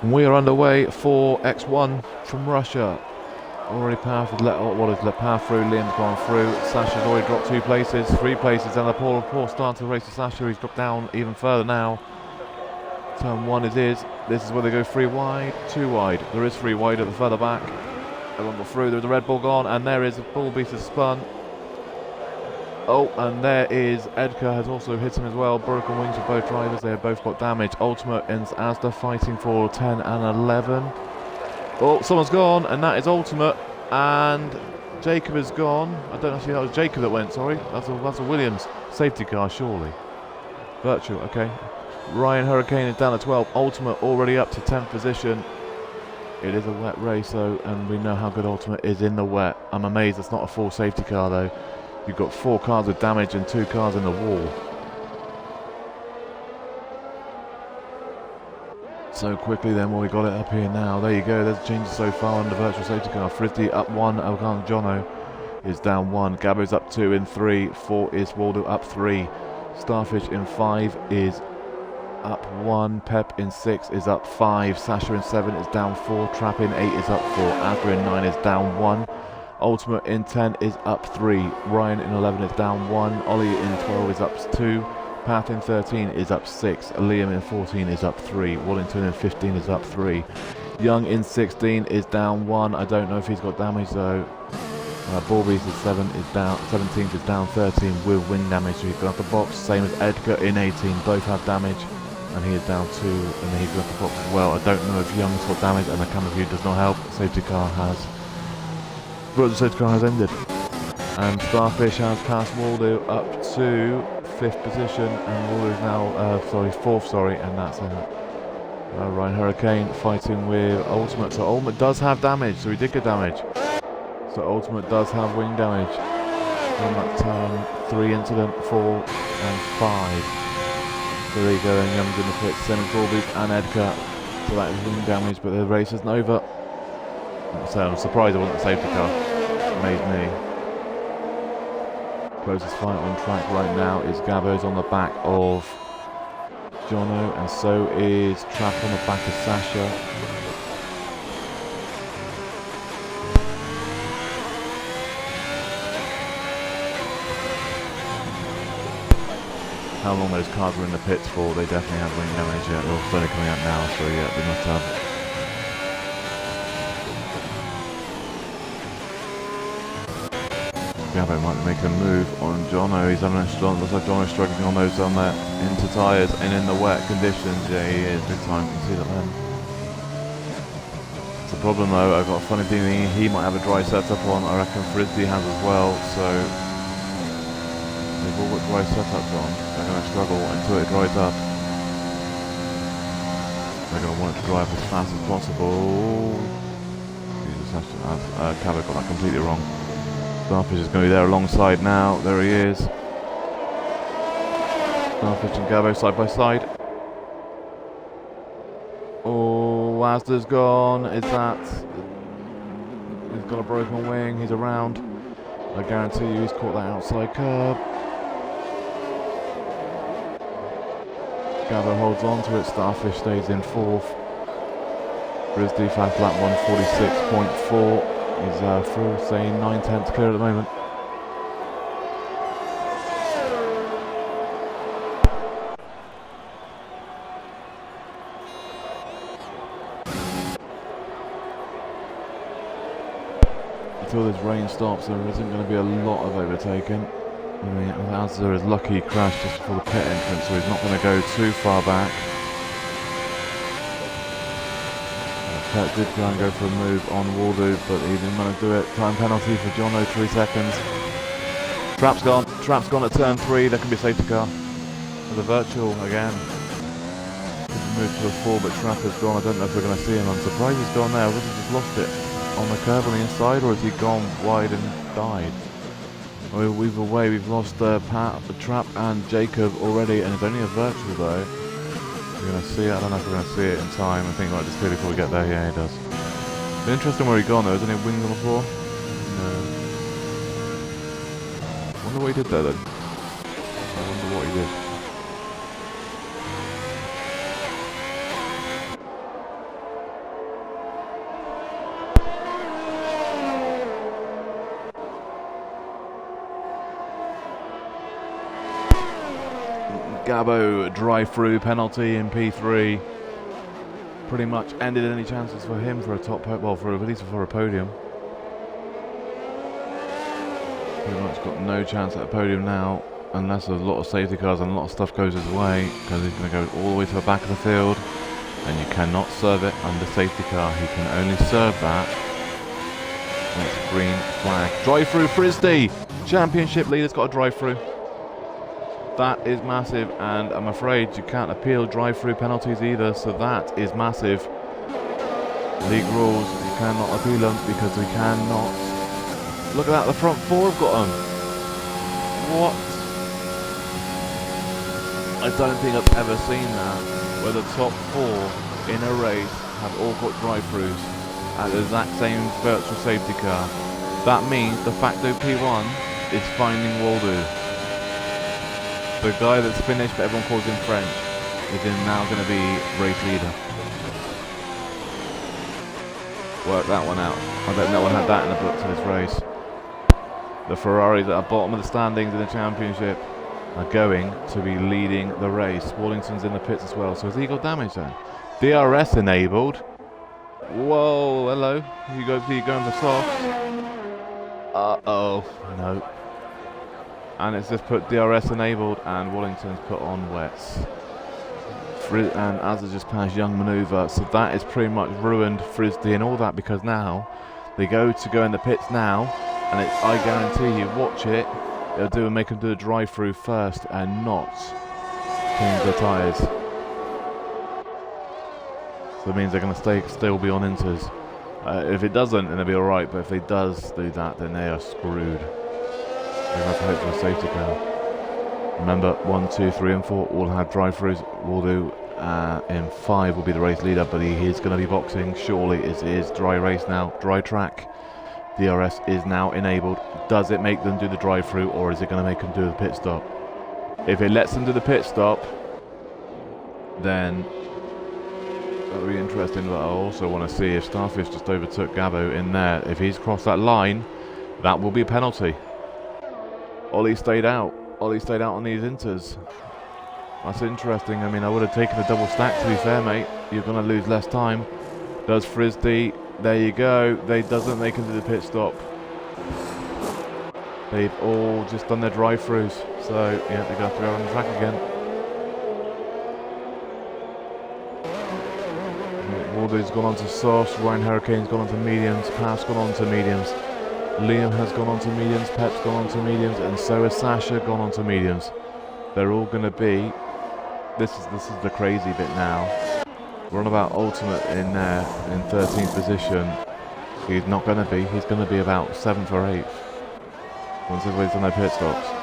And we are underway for X1 from Russia. Already Path has let Path through. Liam's gone through. Sasha's already dropped 2 places, 3 places, and the poor start to the race of Sasha. He's dropped down even further now. Turn 1 is his. This is where they go 3 wide, 2 wide. There is 3 wide at the further back. Everyone got through. There's a Red Bull gone, and there is a Bull Beast has spun. Oh, and there is Edgar has also hit him as well. Broken wings for both drivers. They have both got damage. Ultimate and Asda fighting for 10 and 11. Oh, someone's gone, and that is Ultimate. And Jacob is gone. I don't actually know, that was Jacob that went, sorry. That's a Williams safety car, surely. Virtual, okay. Ryan Hurricane is down at 12. Ultimate already up to 10th position. It is a wet race, though, and we know how good Ultimate is in the wet. I'm amazed it's not a full safety car, though. You've got 4 cars with damage and 2 cars in the wall. So quickly then, well, we got it up here now. There you go, there's changes so far on the virtual safety car. Frisbee up 1, Jono is down 1. Gabbo's up 2 in 3. 4 is Waldo up 3. Starfish in 5 is up 1. Pep in 6 is up 5. Sasha in 7 is down 4. Trap in 8 is up 4. Asda in 9 is down 1. Ultimate in 10 is up 3. Ryan in 11 is down 1. Ollie in 12 is up 2. Path in 13 is up 6. Liam in 14 is up 3. Wallington in 15 is up 3. Young in 16 is down 1. I don't know if he's got damage though. Borbies is 17th is down 13 with wing damage. So he's gone off the box. Same as Edgar in 18. Both have damage. And he is down 2. And then he's gone off the box as well. I don't know if Young's got damage and the camera view does not help. Safety car has. But the safety car has ended. And Starfish has passed Waldo up to 5th position. And Waldo is now, 4th, and that's Ryan Hurricane fighting with Ultimate. So Ultimate does have damage, so he did get damage. So Ultimate does have wing damage. On that turn, 3 incident, 4 and 5. So there you go, and Young's in the pits, same as Borbies and Edgar. So that is wing damage, but the race isn't over. So I'm surprised it wasn't a safety car. Amazed me. Closest fight on track right now is Gabo's on the back of Jono, and so is Trap on the back of Sasha. How long those cars were in the pits for, they definitely have wing damage yet. They're all slowly coming out now, so yeah, they must have. Gabo might be making a move on Jono. He's having a strong. Looks like Jono's struggling on those on there into tyres and in the wet conditions. Yeah, he is big time. You can see that then. It's a problem though. I've got a funny feeling he might have a dry setup on. I reckon Frisbee has as well. So they've all got dry setups on. They're going to struggle until it dries up. They're going to want it to dry up as fast as possible. Jesus, Gabo got that completely wrong. Starfish is going to be there alongside now. There he is. Starfish and Gabo side by side. Oh, Asda's gone. Is that... He's got a broken wing. He's around. I guarantee you he's caught that outside curb. Gabo holds on to it. Starfish stays in 4th. Frisbee fast lap 146.4. Is through, saying 9/10 clear at the moment. Until this rain stops, there isn't going to be a lot of overtaking. I mean, Azza is lucky he crashed just before the pit entrance, so he's not going to go too far back. Kurt did try and go for a move on Waldo, but he didn't want to do it. Time penalty for Jono, 3 seconds. Trap's gone at turn 3. There can be a safety car. With a virtual again. Move to a 4, but Trap has gone. I don't know if we're going to see him. I'm surprised he's gone there. Would he just lost it on the curb on the inside, or has he gone wide and died? Either way, we've lost Trap and Jacob already, and it's only a virtual though. We're going to see it. I don't know if we're going to see it in time. I think I might just clear before we get there. Yeah, he does. It's interesting where he gone though. Isn't he wings on the floor? No. I wonder what he did there then. I wonder what he did. Gabo drive-through penalty in P3 pretty much ended any chances for him for a top well, for at least for a podium. Pretty much got no chance at a podium now unless a lot of safety cars and a lot of stuff goes his way, because he's going to go all the way to the back of the field and you cannot serve it under safety car. He can only serve that when it's green flag. Drive-through Frisbee! Championship leader's got a drive-through. That is massive, and I'm afraid you can't appeal drive-through penalties either, so that is massive. League rules, you cannot appeal them because we cannot. Look at that, the front 4 have got them. What? I don't think I've ever seen that, where the top 4 in a race have all got drive-throughs at the exact same virtual safety car. That means de facto P1 is finding Waldo. The guy that's finished, but everyone calls him French, is now going to be race leader. Work that one out. I bet no one had that in the books of this race. The Ferraris at the bottom of the standings in the championship are going to be leading the race. Wallington's in the pits as well. So has he got damage then? DRS enabled. Whoa, hello. You going for softs? Uh-oh. No. And it's just put DRS enabled and Wallington's put on wets. And Azza just passed Young Maneuver, so that is pretty much ruined Frisbee and all that, because now they go in the pits now, and I guarantee you, watch it, it'll make them do a drive-through first and not change their tyres. So it means they're going to still be on inters. If it doesn't, then they'll be alright, but if it does do that, then they are screwed. They have to hope for a safety car. Remember, 1, 2, 3 and 4 all had drive-throughs. Will do in 5 will be the race leader, but he is going to be boxing. Surely it is dry race now, dry track. DRS is now enabled. Does it make them do the drive-through, or is it going to make them do the pit stop? If it lets them do the pit stop, then that'll be interesting. But I also want to see if Starfish just overtook Gabo in there. If he's crossed that line, that will be a penalty. Ollie stayed out. Ollie stayed out on these inters. That's interesting. I mean, I would have taken a double stack, to be fair, mate. You're going to lose less time. Does Frisbee? There you go. They can do the pit stop. They've all just done their drive-throughs. So, yeah, they're going to have to go on the track again. Waldo's gone on to softs. Ryan Hurricane's gone on to mediums. Path's gone on to mediums. Liam has gone on to mediums, Pep's gone on to mediums, and so has Sasha gone on to mediums. They're all going to be... This is the crazy bit now. We're on about Ultimate in there, in 13th position. He's not going to be. He's going to be about 7th or 8th. Once everybody's done their pit stops.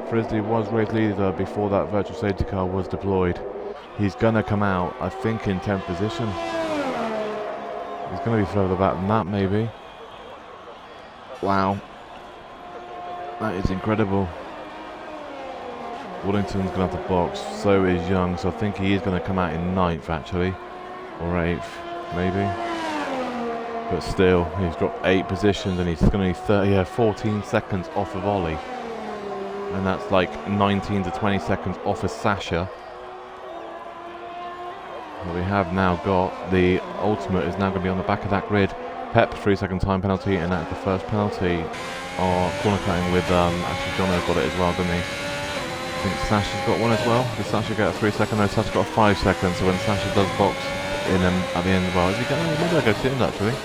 Frisbee was race leader before that virtual safety car was deployed. He's going to come out, I think, in 10th position. He's going to be further back than that, maybe. Wow. That is incredible. Wallington's going to have to box. So is Young, so I think he is going to come out in 9th, actually. Or 8th, maybe. But still, he's dropped 8 positions and he's going to be 14 seconds off of Ollie. And that's like 19 to 20 seconds off of Sasha. Well, we have now got the Ultimate is now going to be on the back of that grid. Pep, 3-second time penalty, and that's the first penalty or corner cutting with, actually Jono got it as well, didn't he? I think Sasha's got one as well. Did Sasha get a 3-second? No, Sasha got a 5 seconds, so when Sasha does box in at the end, well, is he going to, maybe I'll go to the end actually.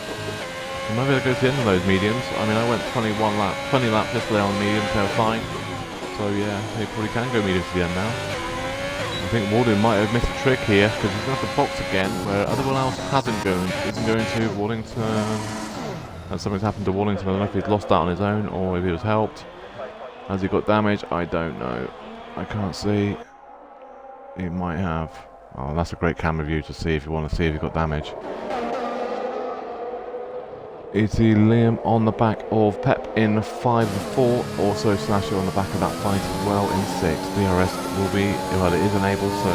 Maybe I'll go to the end of those mediums. I mean, I went 20 laps yesterday on mediums, they were fine. So yeah, they probably can go mediums to the end now. I think Waldo might have missed a trick here because he's going to have to box again where everyone else isn't going to Wallington. And something's happened to Wallington. I don't know if he's lost that on his own or if he was helped. Has he got damage? I don't know. I can't see. He might have. Oh, that's a great camera view to see if you want to see if he got damage. Is he Liam on the back of Pep in 5 and 4, also Slasher on the back of that fight as well in 6. DRS will be, well, it is enabled, so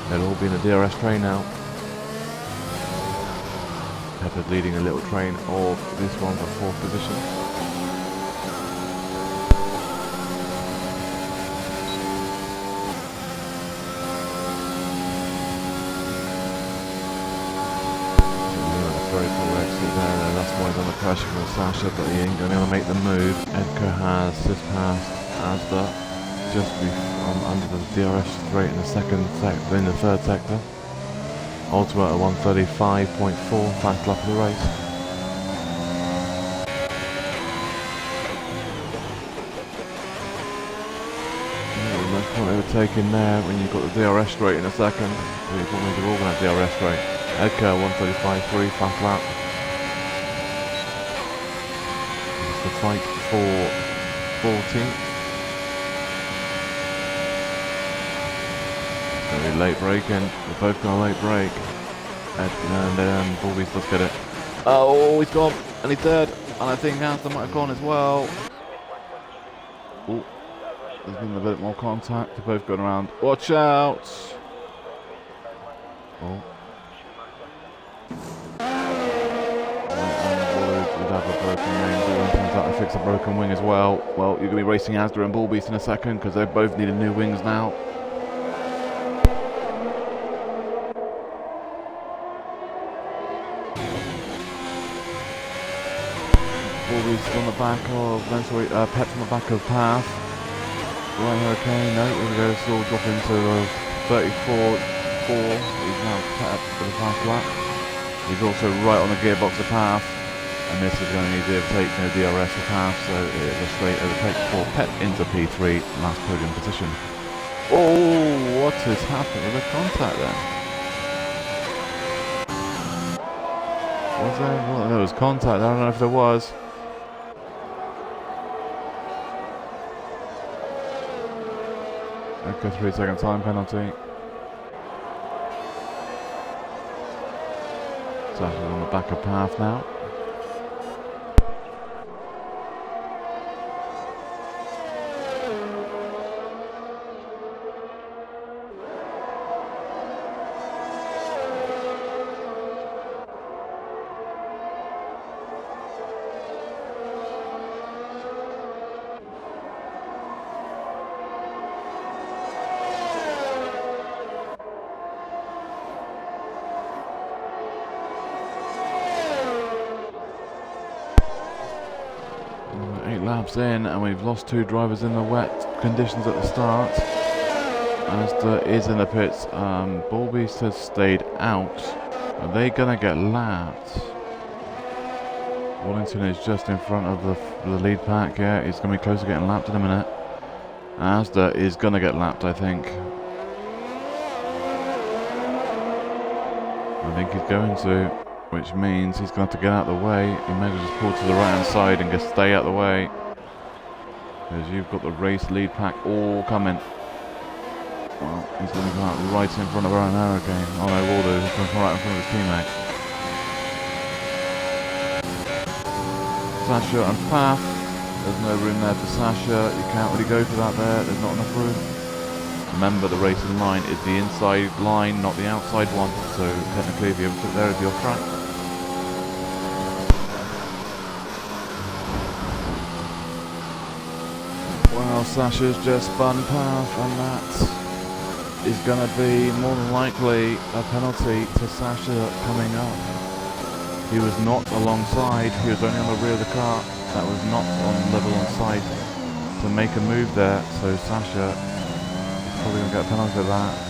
they'll all be in a DRS train now. Pep is leading a little train of this one for 4th position. Very cool exit there. Always under pressure from Sasha, but he ain't going to make the move. Edgar has just passed Asda, just under the DRS straight in the third sector. Ultimate at 135.4, fast lap of the race. Nice point overtaking there when you've got the DRS straight in a second. They're all going to have DRS straight. Edgar 135.3, fast lap. It's the fight for 14th. Very late braking. They're both got a late brake. And then Bulbies does get it. Oh, he's gone. And he's dead. And I think Aston might have gone as well. Oh, there's been a bit more contact. They're both going around. Watch out. Oh. Would have a broken wing. So it turns out to fix a broken wing as well. Well, you're going to be racing Asda and Bulbies in a second because they both needed new wings now. Bulbies on the back of, Pep's on the back of Path. Right, Hurricane, no, we're going to still drop into 34.4. He's now Pep for the fast lap. He's also right on the gearbox of Path. And this is going to need to overtake no DRS for Path, so it is a straight overtake for Pep into P3, last podium position. Oh, what has happened with the contact then? Was there? Well, there was contact, I don't know if there was. Okay, 3-second time penalty. Sasha's on the back of Path now. Laps in, and we've lost two drivers in the wet conditions at the start. Asda is in the pits. Bulbies has stayed out. Are they gonna get lapped? Wallington is just in front of the lead pack. Yeah, he's gonna be close to getting lapped in a minute. Asda is gonna get lapped, I think. I think he's going to, which means he's going to have to get out of the way. He may as well just pull to the right hand side and just stay out of the way. Because you've got the race lead pack all coming. Well, he's going to go out right in front of Ryan Hurricane. Oh no, Waldo, he's going to come right in front of his teammate. Sasha and Path. There's no room there for Sasha. You can't really go for that there. There's not enough room. Remember, the racing line is the inside line, not the outside one. So technically, if you ever took there, it'd be off track. Well, Sasha's just spun Path, and that is going to be more than likely a penalty to Sasha coming up. He was not alongside, he was only on the rear of the car. That was not on level on side to make a move there, so Sasha is probably going to get a penalty for that.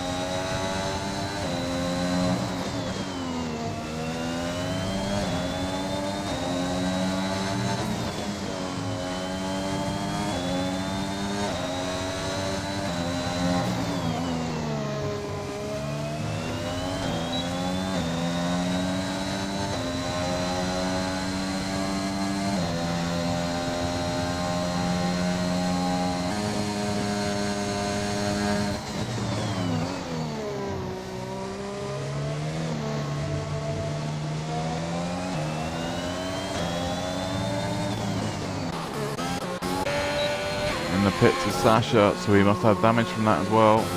In the pits is Sasha, so he must have damage from that as well. He's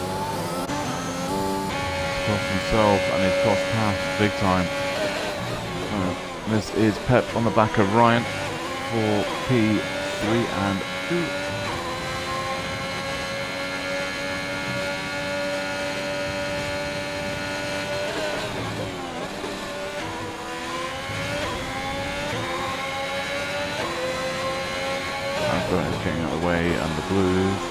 cost himself and he's cost Path big time. This is Pep on the back of Ryan for P3 and 2. But it's getting out of the way, and the blues.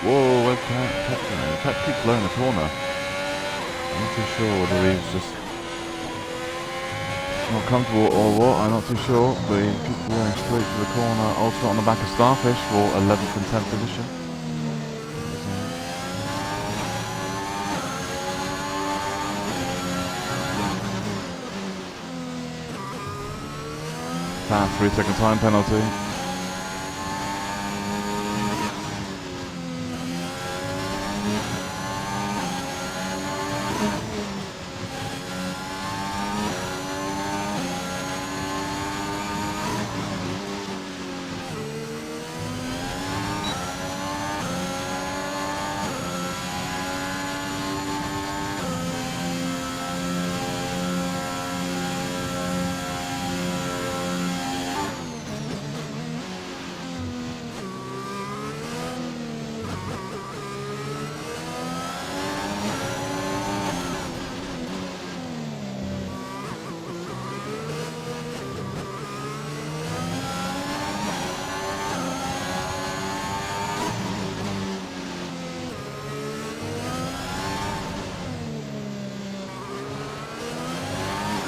Whoa, where's Pep going? Pep keeps blowing the corner. I'm not too sure whether he's just not comfortable or what, I'm not too sure, but he keeps blowing straight to the corner. Ultimate on the back of Starfish for 11th and 10th position. Fast 3-second time penalty.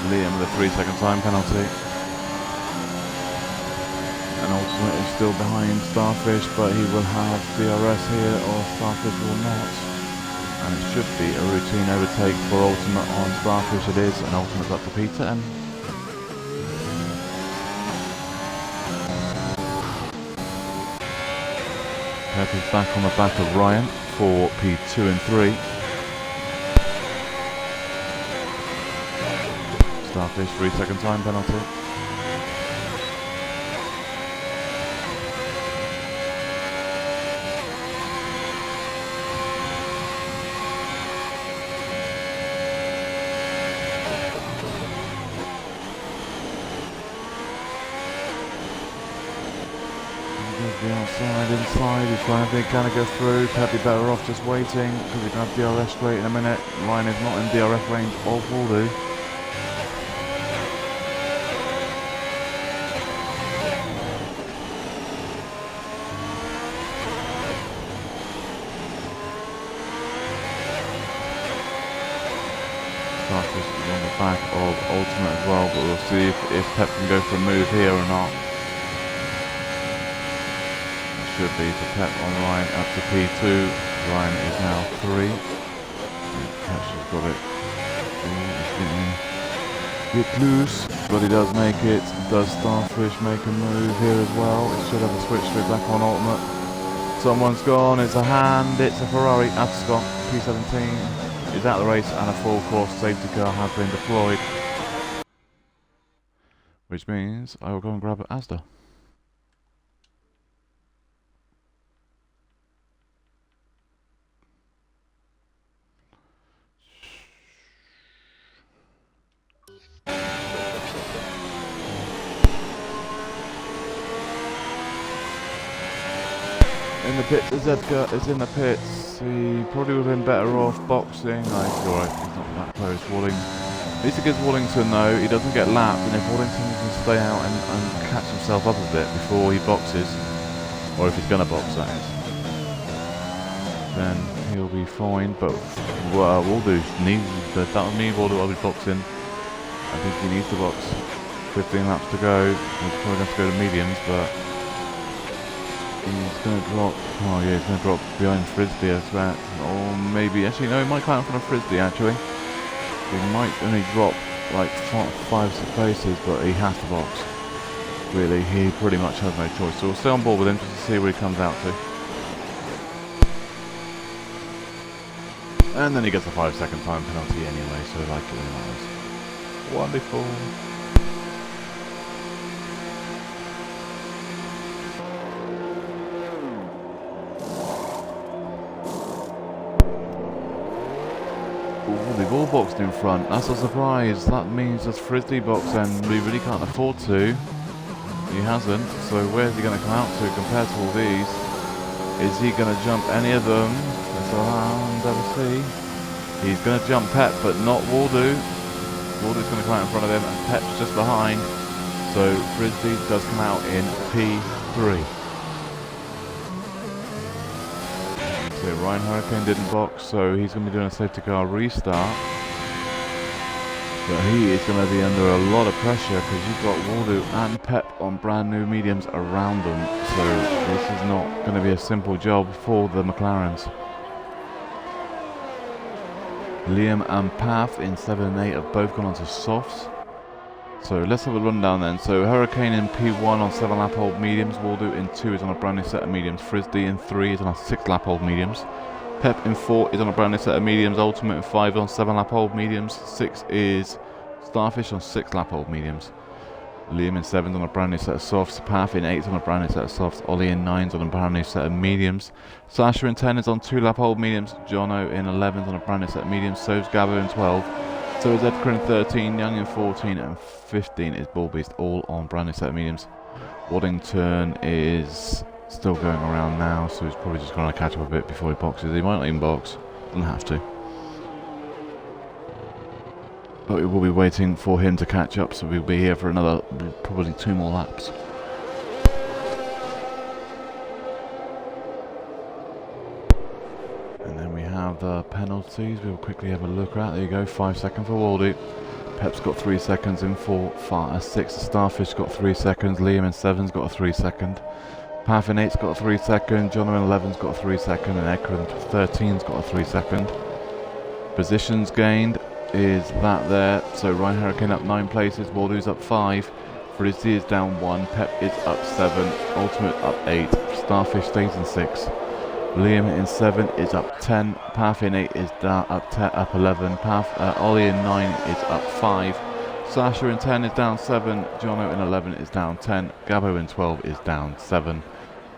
Liam with a 3-second time penalty. And Ultimate is still behind Starfish, but he will have DRS here, or Starfish will not. And it should be a routine overtake for Ultimate on Starfish. It is, and Ultimate's up to P10. Pep is back on the back of Ryan for P2 and 3. Starfish 3-second time penalty. The outside, inside, he's trying to think, can I go through? Pep be better off just waiting, because he can have DRS straight in a minute. Ryan is not in DRS range of Waldo. Starfish is on the back of Ultimate as well, but we'll see if Pep can go for a move here or not. Should be for Pep on Ryan up to P2. Ryan is now 3. Pep's just got it. He's getting a bit loose, but he does make it. Does Starfish make a move here as well? It should have a switch straight back on Ultimate. Someone's gone, it's a hand, it's a Ferrari. Ascot P17 is out of the race, and a full course safety car has been deployed. Which means I will go and grab Asda. In the pits, Zedka is in the pits. He probably would have been better off boxing. No, he's alright, he's not that close. Walling needs to give Wallington though, he doesn't get lapped, and if Wallington can stay out and catch himself up a bit before he boxes, or if he's going to box that is, then he'll be fine. But Waldo needs, if that was me, Waldo, I'll be boxing. I think he needs to box. 15 laps to go. He's probably going to go to mediums, but he's going to drop. Oh yeah, he's going to drop behind Frisbee as that. Or maybe, actually no, he might come out in front of Frisbee actually. He might only drop like 5-6 places, but he has to box. Really, he pretty much has no choice. So we'll stay on board with him just to see where he comes out to. And then he gets a 5-second time penalty anyway, so like it really matters. Wonderful. Ooh, they've all boxed in front. That's a surprise. That means there's Frisbee box, and we really can't afford to. He hasn't. So where's he going to come out to compared to all these? Is he going to jump any of them? Let's around, have a see. He's going to jump Pep, but not Waldo. Waldo's going to come out in front of him, and Pep's just behind. So Frisbee does come out in 3. So Ryan Hurricane didn't box, so he's going to be doing a safety car restart. But he is going to be under a lot of pressure because you've got Waldo and Pep on brand new mediums around them. So this is not going to be a simple job for the McLarens. Liam and Path in 7 and 8 have both gone onto softs. So let's have a rundown then. So Hurricane in P1 on 7 lap old mediums. Waldo in 2 is on a brand new set of mediums. Frisbee in 3 is on a 6 lap old mediums. Pep in 4 is on a brand new set of mediums. Ultimate in 5 on 7 lap old mediums. 6 is Starfish on 6 lap old mediums. Liam in 7 on a brand new set of softs. Path in 8 on a brand new set of softs. Ollie in 9 on a brand new set of mediums. Sasha in 10 is on 2 lap old mediums. Jono in 11 on a brand new set of mediums. So is Gabo in 12. So is Edgar in 13, Young in 14, and 15 is Bullbeast, all on brand new set of mediums. Waddington is still going around now, so he's probably just going to catch up a bit before he boxes. He might not even box, doesn't have to. But we will be waiting for him to catch up, so we'll be here for another, probably 2 more laps. And then we have the penalties we'll quickly have a look at. There you go, 5 seconds for Waldy. Pep's got 3 seconds in 4, 5, 6. Starfish got 3 seconds. Liam in 7's got a 3 second. Path in 8's got a 3 second. John in 11's got a 3 second. And Edgar in 13's got a 3 second. Positions gained is that there. So Ryan Hurricane up 9 places. Waldo's up 5. Frizzy is down 1. Pep is up 7. Ultimate up 8. Starfish stays in 6. Liam in 7 is up 10. Path in 8 is down up 11. Ollie in 9 is up 5. Sasha in 10 is down 7. Jono in 11 is down 10. Gabo in 12 is down 7.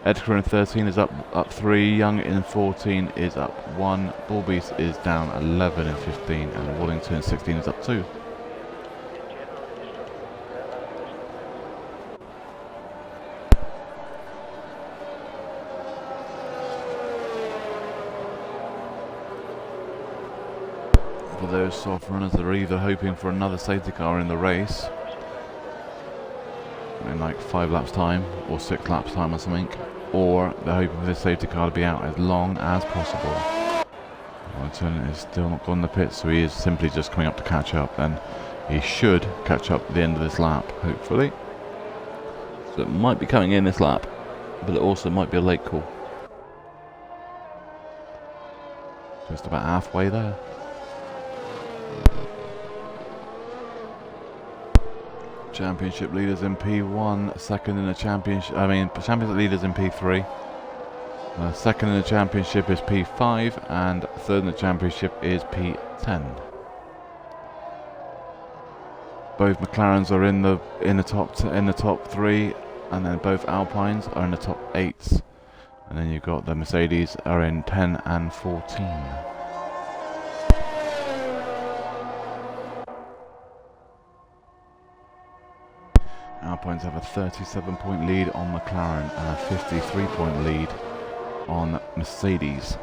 Edgar in 13 is up 3. Young in 14 is up 1. Bullbeast is down 11 and 15. And Wallington in 16 is up 2. For those soft runners that are either hoping for another safety car in the race in like 5 laps time or 6 laps time or something, or they're hoping for this safety car to be out as long as possible. Wallington is still not gone in the pits, so he is simply just coming up to catch up, and he should catch up at the end of this lap, hopefully. So it might be coming in this lap, but it also might be a late call. Just about halfway there. Championship leaders in P1, second in the championship, championship leaders in P3. Second in the championship is P5, and third in the championship is P10. Both McLarens are in the top 3, and then both Alpines are in the top 8s. And then you've got the Mercedes are in 10 and 14. Alpines have a 37-point lead on McLaren and a 53-point lead on Mercedes.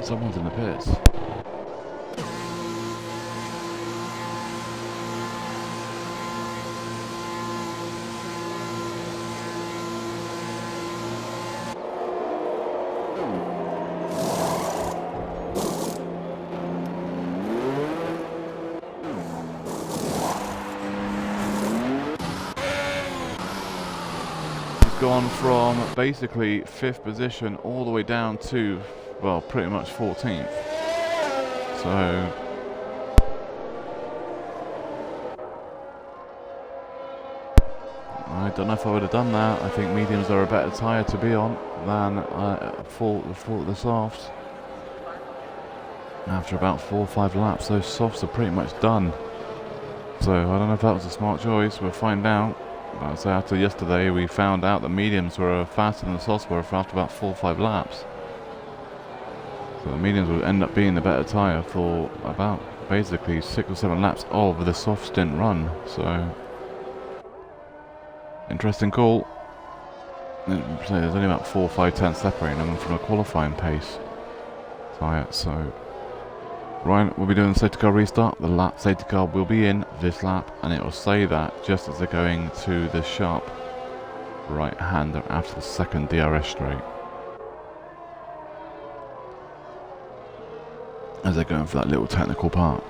Someone's in the pits. He's gone from basically 5th position all the way down to, well, pretty much 14th. So I don't know if I would have done that. I think mediums are a better tyre to be on than for the softs. After about 4 or 5 laps, those softs are pretty much done So I don't know if that was a smart choice. We'll find out. But so after yesterday, we found out that mediums were faster than the softs were after about 4 or 5 laps. So the mediums would end up being the better tyre for about basically 6 or 7 laps of the soft stint run. So interesting call. So there's only about 4 or 5 tenths separating them from a qualifying pace tyre. So Ryan will be doing the safety car restart. The lap safety car will be in this lap, and it will say that just as they're going to the sharp right hander after the second DRS straight, as they're going for that little technical part.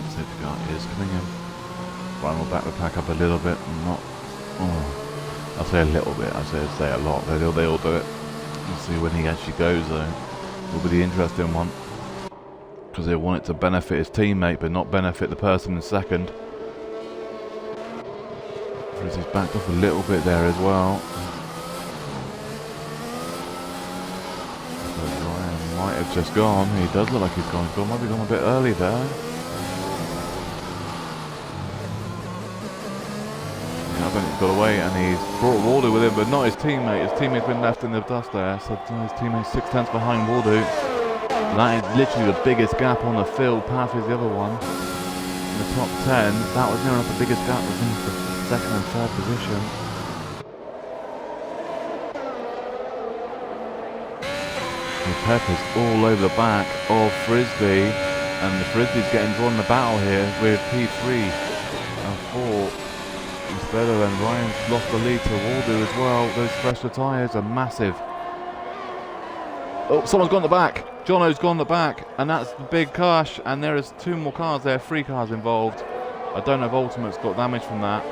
Safety car is coming in. Ryan will back the pack up a little bit. Not, I'll say a little bit. I say a lot. They all do it. We'll see when he actually goes though. Will be the interesting one, because he'll want it to benefit his teammate, but not benefit the person in second. He's backed off a little bit there as well. So Ryan might have just gone. He does look like he's gone. Might be gone a bit early there. Got away, and he's brought Waldo with him, but not his teammate. His teammate's been left in the dust there, so his teammate's 6 tenths behind Waldo. That is literally the biggest gap on the field. Path is the other one. In the top 10, that was near enough the biggest gap between the second and third position. The Pepper's all over the back of Frisbee, and the Frisbee's getting drawn in the battle here with P3 and 4. It's better than Ryan's lost the lead to Waldo as well. Those fresher tyres are massive. Oh, someone's gone the back. Jono's gone the back, and that's the big crash. And there is 2 more cars there, 3 cars involved. I don't know if Ultimate's got damage from that.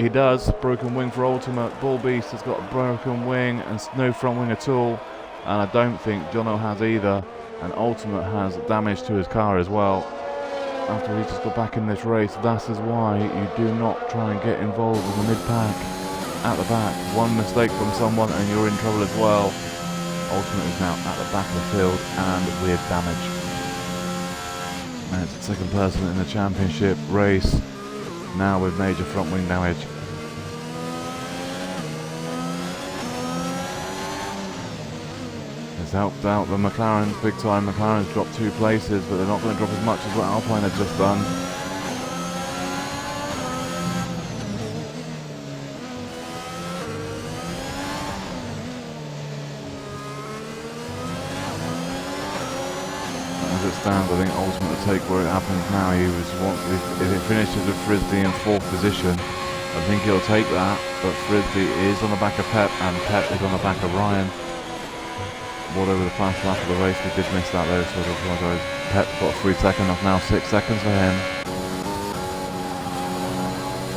He does. Broken wing for Ultimate. Bull Beast has got a broken wing and no front wing at all. And I don't think Jono has either. And Ultimate has damage to his car as well. After he just got back in this race, that is why you do not try and get involved in the mid-pack at the back. One mistake from someone and you're in trouble as well. Ultimate is now at the back of the field and with damage. And it's the second person in the championship race now with major front wing damage. It's helped out the McLarens big time. McLaren's dropped 2 places, but they're not going to drop as much as what Alpine had just done. As it stands, I think Ultimate will take where it happens now. If it finishes with Frisbee in 4th position, I think he'll take that. But Frisbee is on the back of Pep, and Pep is on the back of Ryan. Waldo with the fast lap of the race. We did miss that though, so I apologise. Pep's got 3 seconds off now, 6 seconds for him.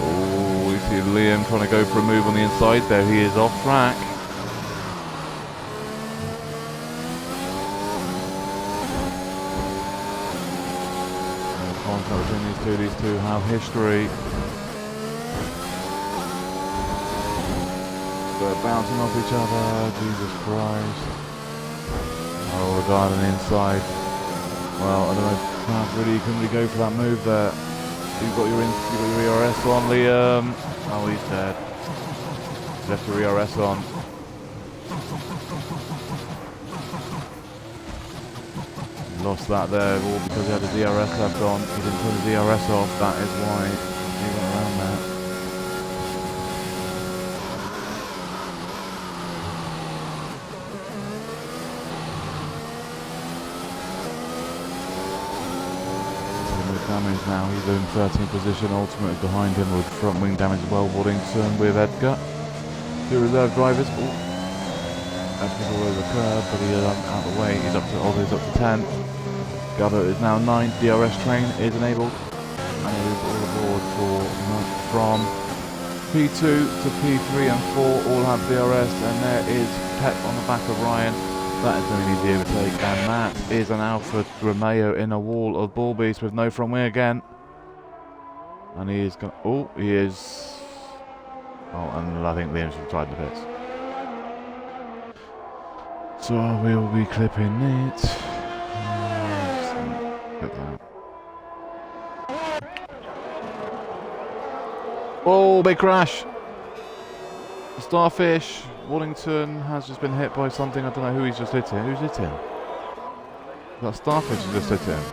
Oh, we see Liam trying to go for a move on the inside there. He is off track. Contact between these two have history. They're bouncing off each other. Jesus Christ. Oh, the guy on the inside. Well, I don't know. You couldn't really go for that move there. You've got your ERS on, Liam. Oh, he's dead. Left your ERS on. He lost that there, all because he had his ERS left on. He didn't turn his ERS off. That is why he went around there. Damage now, he's in 13th position. Ultimate is behind him with front wing damage as well. Waddington with Edgar. 2 reserve drivers. Edgar's all over the curb, but he is out of the way. He's up to 10. Gabba is now 9. DRS train is enabled. And he is all aboard from P2 to P3 and 4 all have DRS, and there is Pep on the back of Ryan. That is going to be the overtake, and that is an Alfa Romeo in a wall of Bull Beast with no front wing again. And he is going to... Oh, he is... Oh, and I think Liam's tried the pits. So we will be clipping it. Get that. Oh, big crash! Starfish, Wallington has just been hit by something. I don't know who he's just hit him. Who's hit him? That Starfish has just hit him.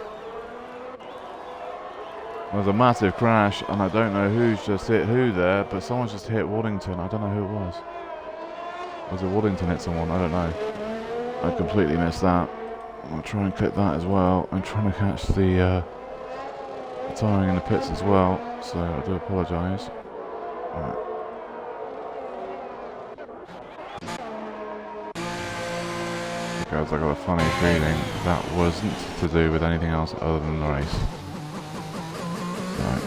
There's a massive crash, and I don't know who's just hit who there, but someone's just hit Wallington. I don't know who it was. Was it Wallington hit someone? I don't know. I completely missed that. I'll try and clip that as well. I'm trying to catch the tyring in the pits as well, so I do apologise. Right. Guys, I got a funny feeling that wasn't to do with anything else other than the race. Right.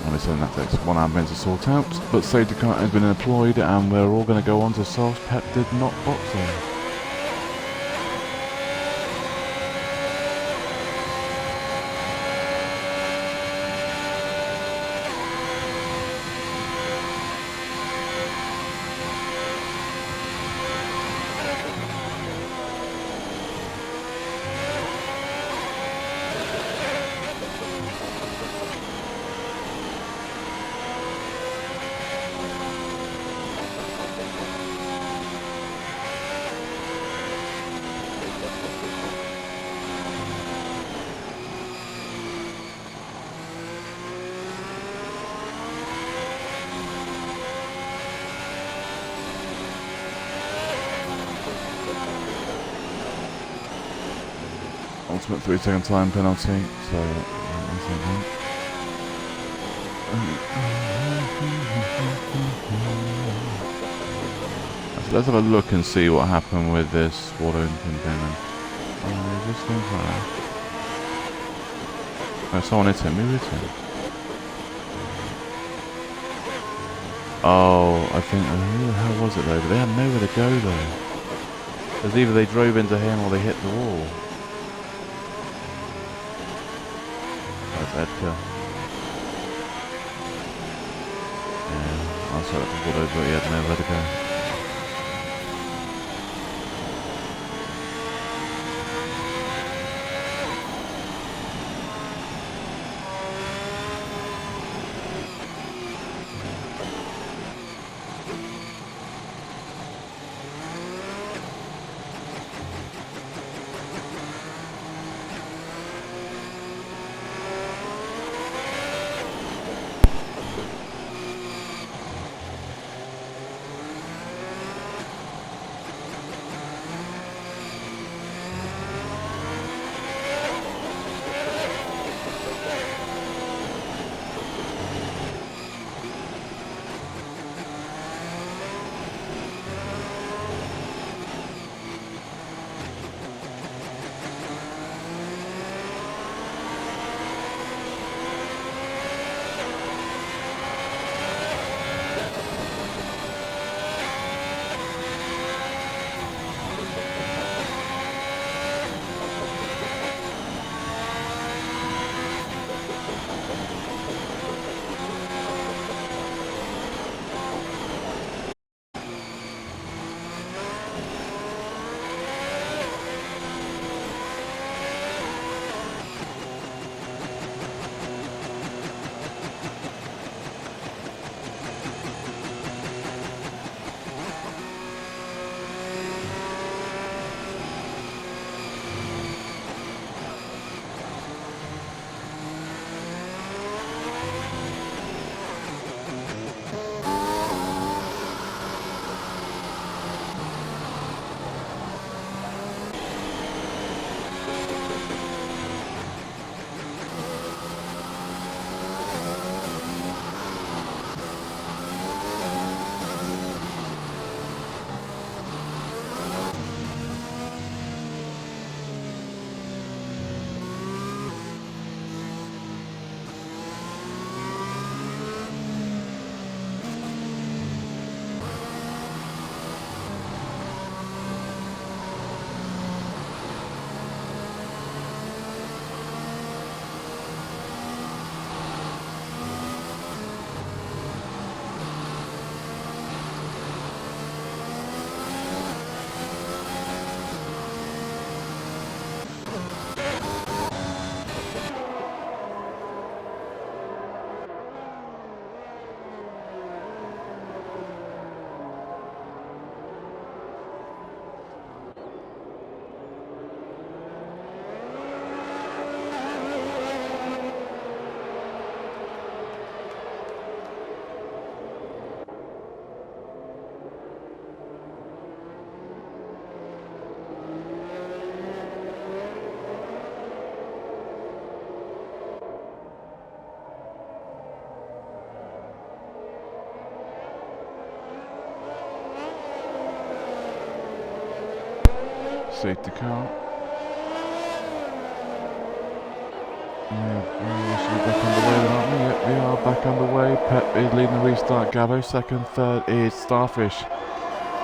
Obviously that takes one admin to sort out, but safety car has been employed and we're all going to go on to softs. Pep did not box him. Ultimate 3-second time penalty, so let's have a look and see what happened with this Wallington thing. Oh, someone hit him. Who hit him? Oh, I think, who the hell was it though? But they had nowhere to go though. Because either they drove into him or they hit the wall. Edgar. Yeah, I saw that to Bordeaux, but he had nowhere to go. safety car. Yeah, we should be back underway then, aren't we? Yep, we are back underway. Pep is leading the restart. Gabo second, third is Starfish.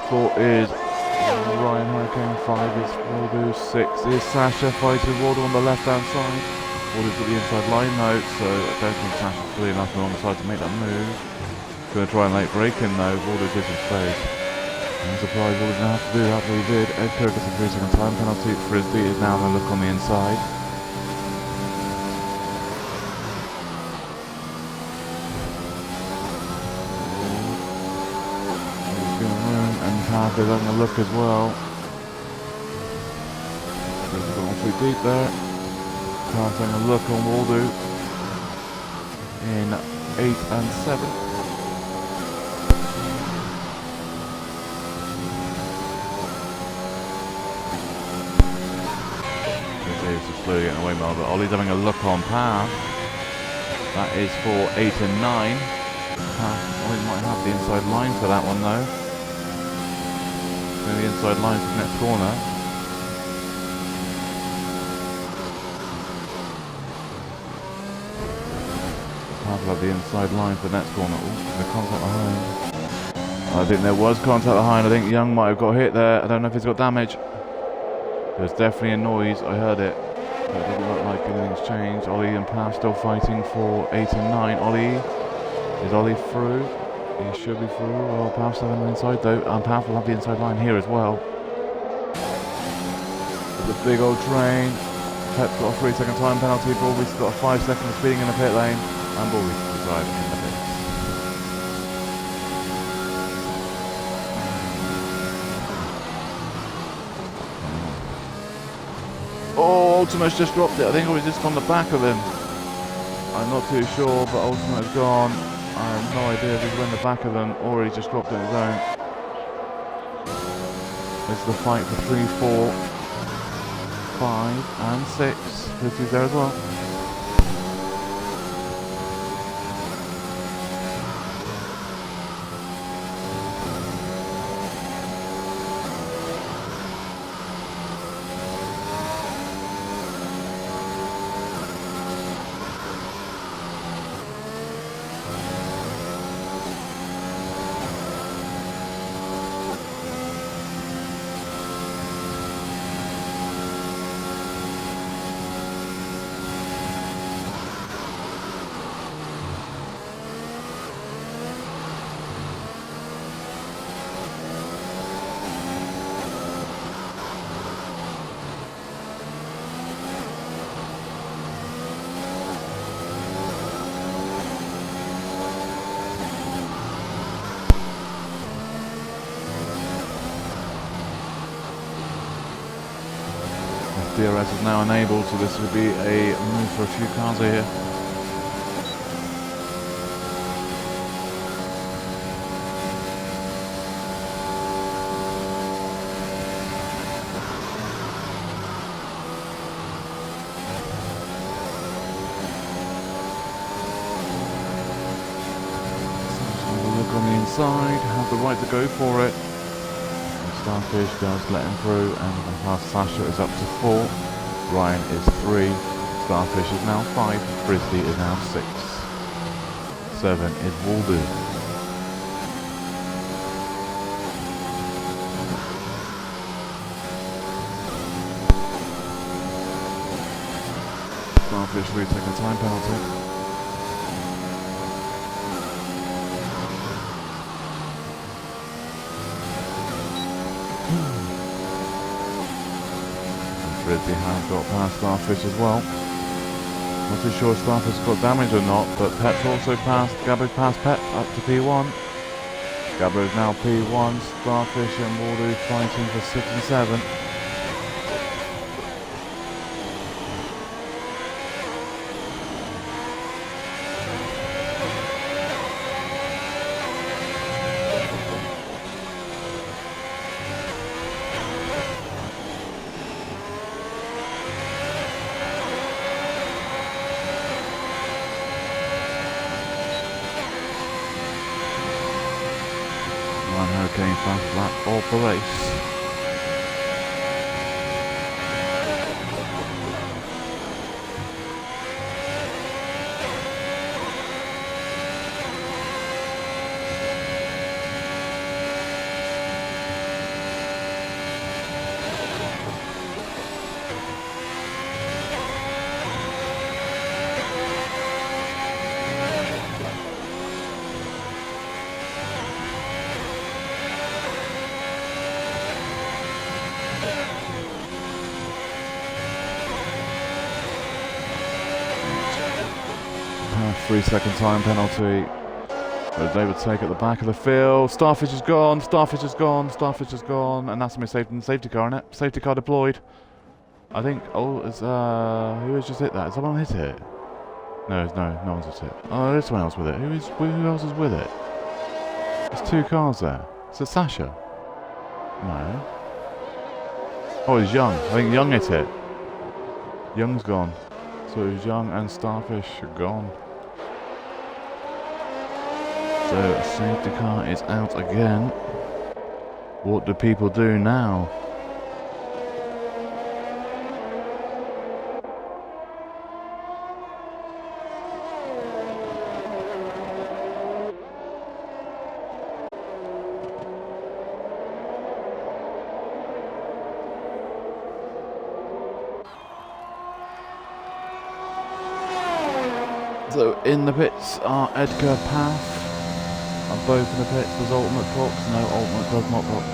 Fourth is Ryan Hurricane. 5 is Waldo. 6 is Sasha fighting Waldo on the left hand side. Waldo's got the inside line though, so I don't think Sasha's fully enough on the side to make that move. Going to try and late break in though. Waldo gives him space. I'm surprised Waldo's going to have to do that, but he did. Ed Kerr gets a 3-second time penalty. Frisbee is now going to look on the inside. They're having a look as well. They've gone too deep there. Car's having a look on Waldo in 8 and 7. Davis is slowly getting away, but Ollie's having a look on Path. That is for 8 and 9. Ollie might have the inside line for that one though. The inside line for the next corner. I'll have the inside line for the next corner. Ooh, the contact behind. I think there was contact behind. I think Young might have got hit there. I don't know if he's got damage. There's definitely a noise. I heard it. But it didn't look like anything's changed. Ollie and Pav still fighting for 8 and 9. Ollie. Is Ollie through? He should be through. Well, Pav's still on the inside though, and Pav will have the inside line here as well. There's a big old train. Pep's got a 3-second time penalty. Bulby's got a 5 seconds speeding in the pit lane, and Bulby's to drive in the pit. Oh, Ultimate's just dropped it. I think it was just on the back of him. I'm not too sure, but Ultimate's gone. I have no idea if he's in the back of them or he's just dropped it on his own. This is the fight for 3, 4, 5 and 6. Frisbee's there as well. DRS is now enabled, so this would be a move for a few cars here. Look on the inside, have the right to go for it. Starfish does let him through, and past Sasha is up to 4. Ryan is 3. Starfish is now 5. Frisbee is now 6. 7 is Waldo. Starfish 3-second time penalty. Frisbee has got past Starfish as well. Not too sure if Starfish has got damage or not, but Pep's also passed. Gabbo's passed Pep up to P1. Gabbo's now P1. Starfish and Waldo fighting for 6 and 7. Hurricane fast lap of the race. 3-second time penalty. But they would take at the back of the field. Starfish is gone. Starfish is gone. Starfish is gone. And that's a safety car, isn't it? Safety car deployed. I think. Oh, it's who has just hit that? Has someone hit it? No, no one's hit it. Oh, there's someone else with it. Who else is with it? There's 2 cars there. Is it Sasha? No. Oh, it's Young. I think Young hit it. Young's gone. So it's Young and Starfish are gone. So safety car is out again. What do people do now? So in the pits are Edgar, Path. Are both in the pits. There's Ultimate Fox. No, Ultimate does not box.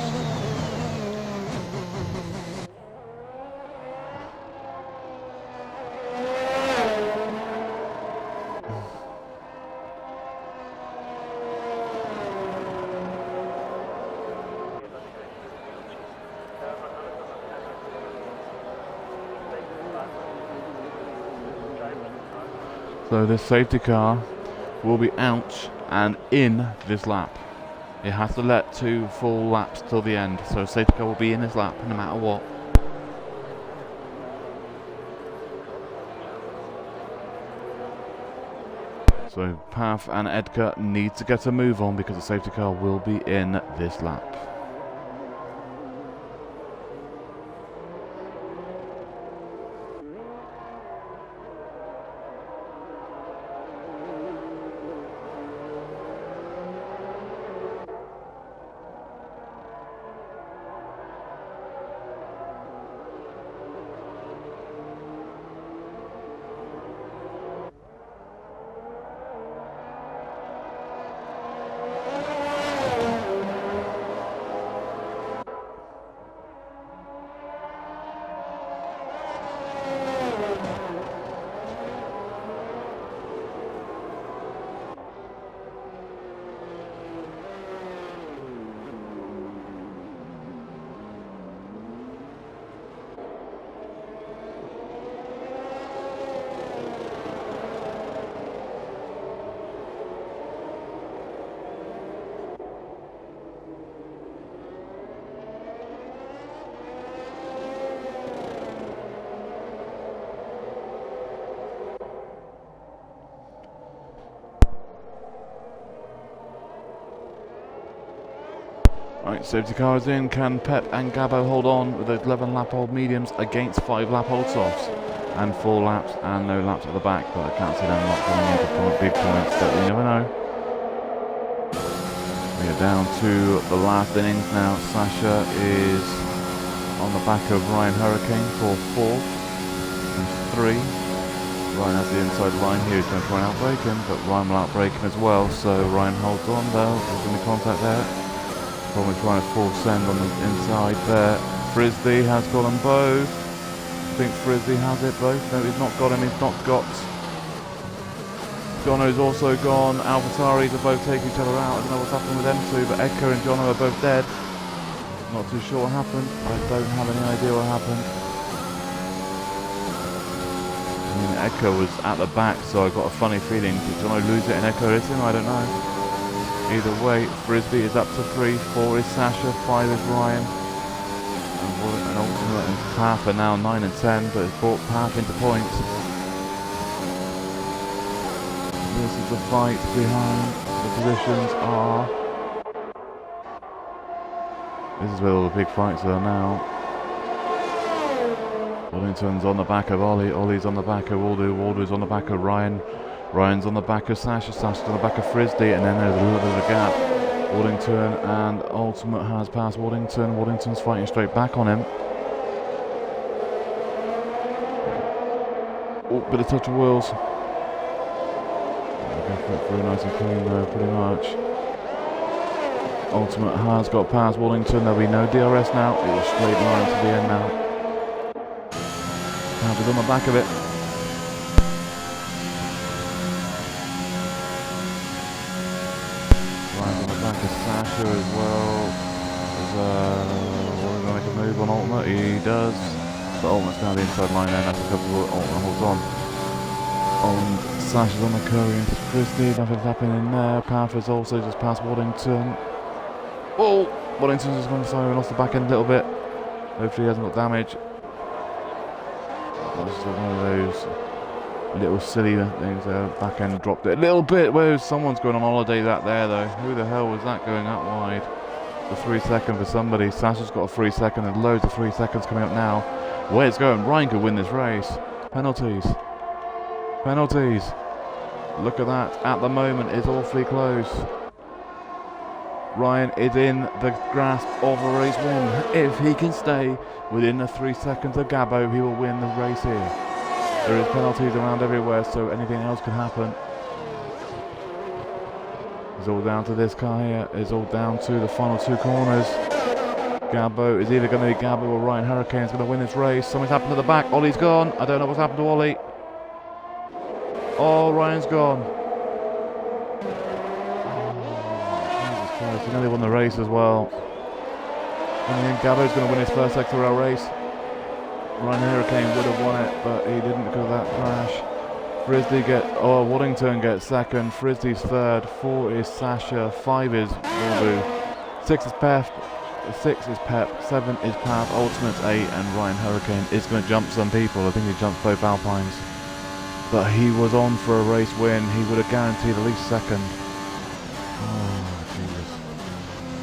So this safety car will be out and in this lap. It has to let 2 full laps till the end, so safety car will be in this lap no matter what. So Path and Edgar need to get a move on because the safety car will be in this lap. Right, safety car is in. Can Pep and Gabo hold on with those 11 lap old mediums against 5 lap old softs? And 4 laps and no laps at the back, but I can't see them not going into big points, but we never know. We are down to the last innings now. Sasha is on the back of Ryan Hurricane for 4th and 3. Ryan has the inside line here. He's going to try and outbrake him, but Ryan will outbrake him as well, so Ryan holds on there. There's going to be contact there. Probably trying to full send on the inside there. Frisbee has got them both. I think Frisbee has it both. No, he's not got him. He's not got. Jono's also gone. AlphaTauris are both taking each other out. I don't know what's happened with them two, but Edgar and Jono are both dead. Not too sure what happened. I don't have any idea what happened. I mean, Edgar was at the back, so I got a funny feeling. Did Jono lose it and Edgar hit him? I don't know. Either way, Frisbee is up to 3, 4 is Sasha, 5 is Ryan. And Ultimate and Path are now 9 and 10, but it's brought Path into points. This is the fight behind the positions are. This is where all the big fights are now. Wallington's on the back of Ollie, Ollie's on the back of Waldo, Waldo's on the back of Ryan. Ryan's on the back of Sasha, Sasha's on the back of Frisbee, and then there's a little bit of a gap. Wallington and Ultimate has passed Wallington. Wallington's fighting straight back on him. Oh, bit of touch of wheels. Very nice and clean there, pretty much. Ultimate has got past Wallington. There'll be no DRS now. It was straight line to the end now. Path is on the back of it. Ryan's on the back of Sasha as well. We're going to make a move on Ultimate. He does. But Ultimate's now the inside line there. That's a couple of Ultimate holds on. Sasha's on the curry into Christie. Nothing's happening there. Powerful's also just past Waddington. Oh! Waddington's just gone firing off the back end a little bit. Hopefully he hasn't got damage. That's just one of those little silly things there. Back end dropped it a little bit. Whoa, someone's going on holiday that there though. Who the hell was that going out wide? It's a 3 second for somebody. Sasha's got a 3 second and loads of 3 seconds coming up now. Where it's going, Ryan could win this race. Penalties. Penalties. Look at that. At the moment, it's awfully close. Ryan is in the grasp of a race win. If he can stay within the 3 seconds of Gabo, he will win the race here. There is penalties around everywhere, so anything else can happen. It's all down to this car here. It's all down to the final 2 corners. Gabo is either going to be Gabo or Ryan Hurricane's going to win this race. Something's happened to the back. Ollie's gone. I don't know what's happened to Ollie. Oh, Ryan's gone. Jesus Christ, he nearly won the race as well. And then Gabo's going to win his first XRL race. Ryan Hurricane would have won it, but he didn't because of that crash. Waddington gets second. Frisdy's third. 4 is Sasha. 5 is Wilbu. 6 is Pep. 6 is Pep. 7 is Pav. Ultimate's 8, and Ryan Hurricane is going to jump some people. I think he jumped both Alpines. But he was on for a race win. He would have guaranteed at least second. Oh, Jesus.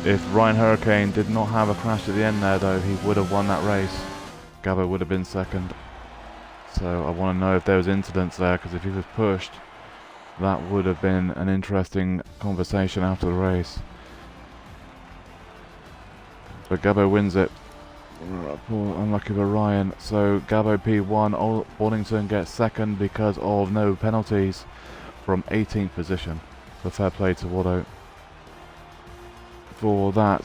If Ryan Hurricane did not have a crash at the end there, though, he would have won that race. Gabo would have been second. So I want to know if there was incidents there, because if he was pushed, that would have been an interesting conversation after the race. But Gabo wins it. Unlucky for Ryan. So Gabo P1, Waddington gets second because of no penalties from 18th position. So fair play to Waddo. For that,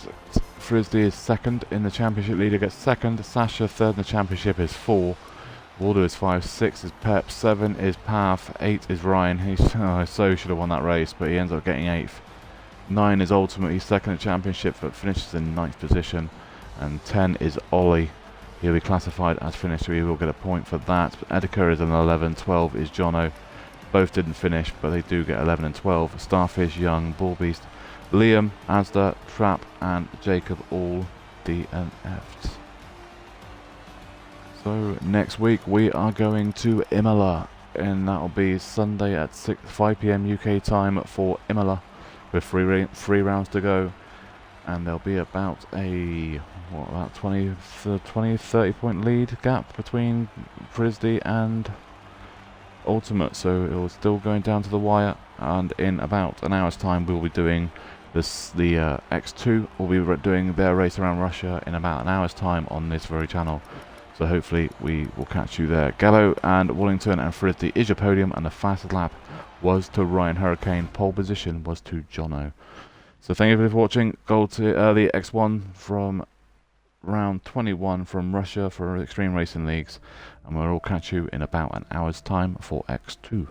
Frisdy is second in the championship. Leader gets second. Sasha third in the championship is 4. Waldo is 5. 6 is Pep. 7 is Pav. 8 is Ryan. He so should have won that race, but he ends up getting 8th. 9 is Ultimate. He's second in the championship, but finishes in 9th position. And 10 is Ollie. He'll be classified as finisher. He will get a point for that. Edeka is an 11. 12 is Jono. Both didn't finish, but they do get 11 and 12. Starfish, Young, Bullbeast, Liam, Asda, Trap, and Jacob all DNF'd. So next week we are going to Imola, and that'll be Sunday at 5 PM UK time for Imola, with 3 rounds to go, and there'll be about a 20-30 point lead gap between Frisdy and Ultimate, so it was still going down to the wire. And in about an hour's time we'll be doing the X2 will be doing their race around Russia in about an hour's time on this very channel. So hopefully we will catch you there. Gallo and Wallington and Frisdy is your podium, and the fastest lap was to Ryan Hurricane. Pole position was to Jono. So thank you for watching. Gold to early X1 from round 21 from Russia for Extreme Racing Leagues, and we'll all catch you in about an hour's time for X2.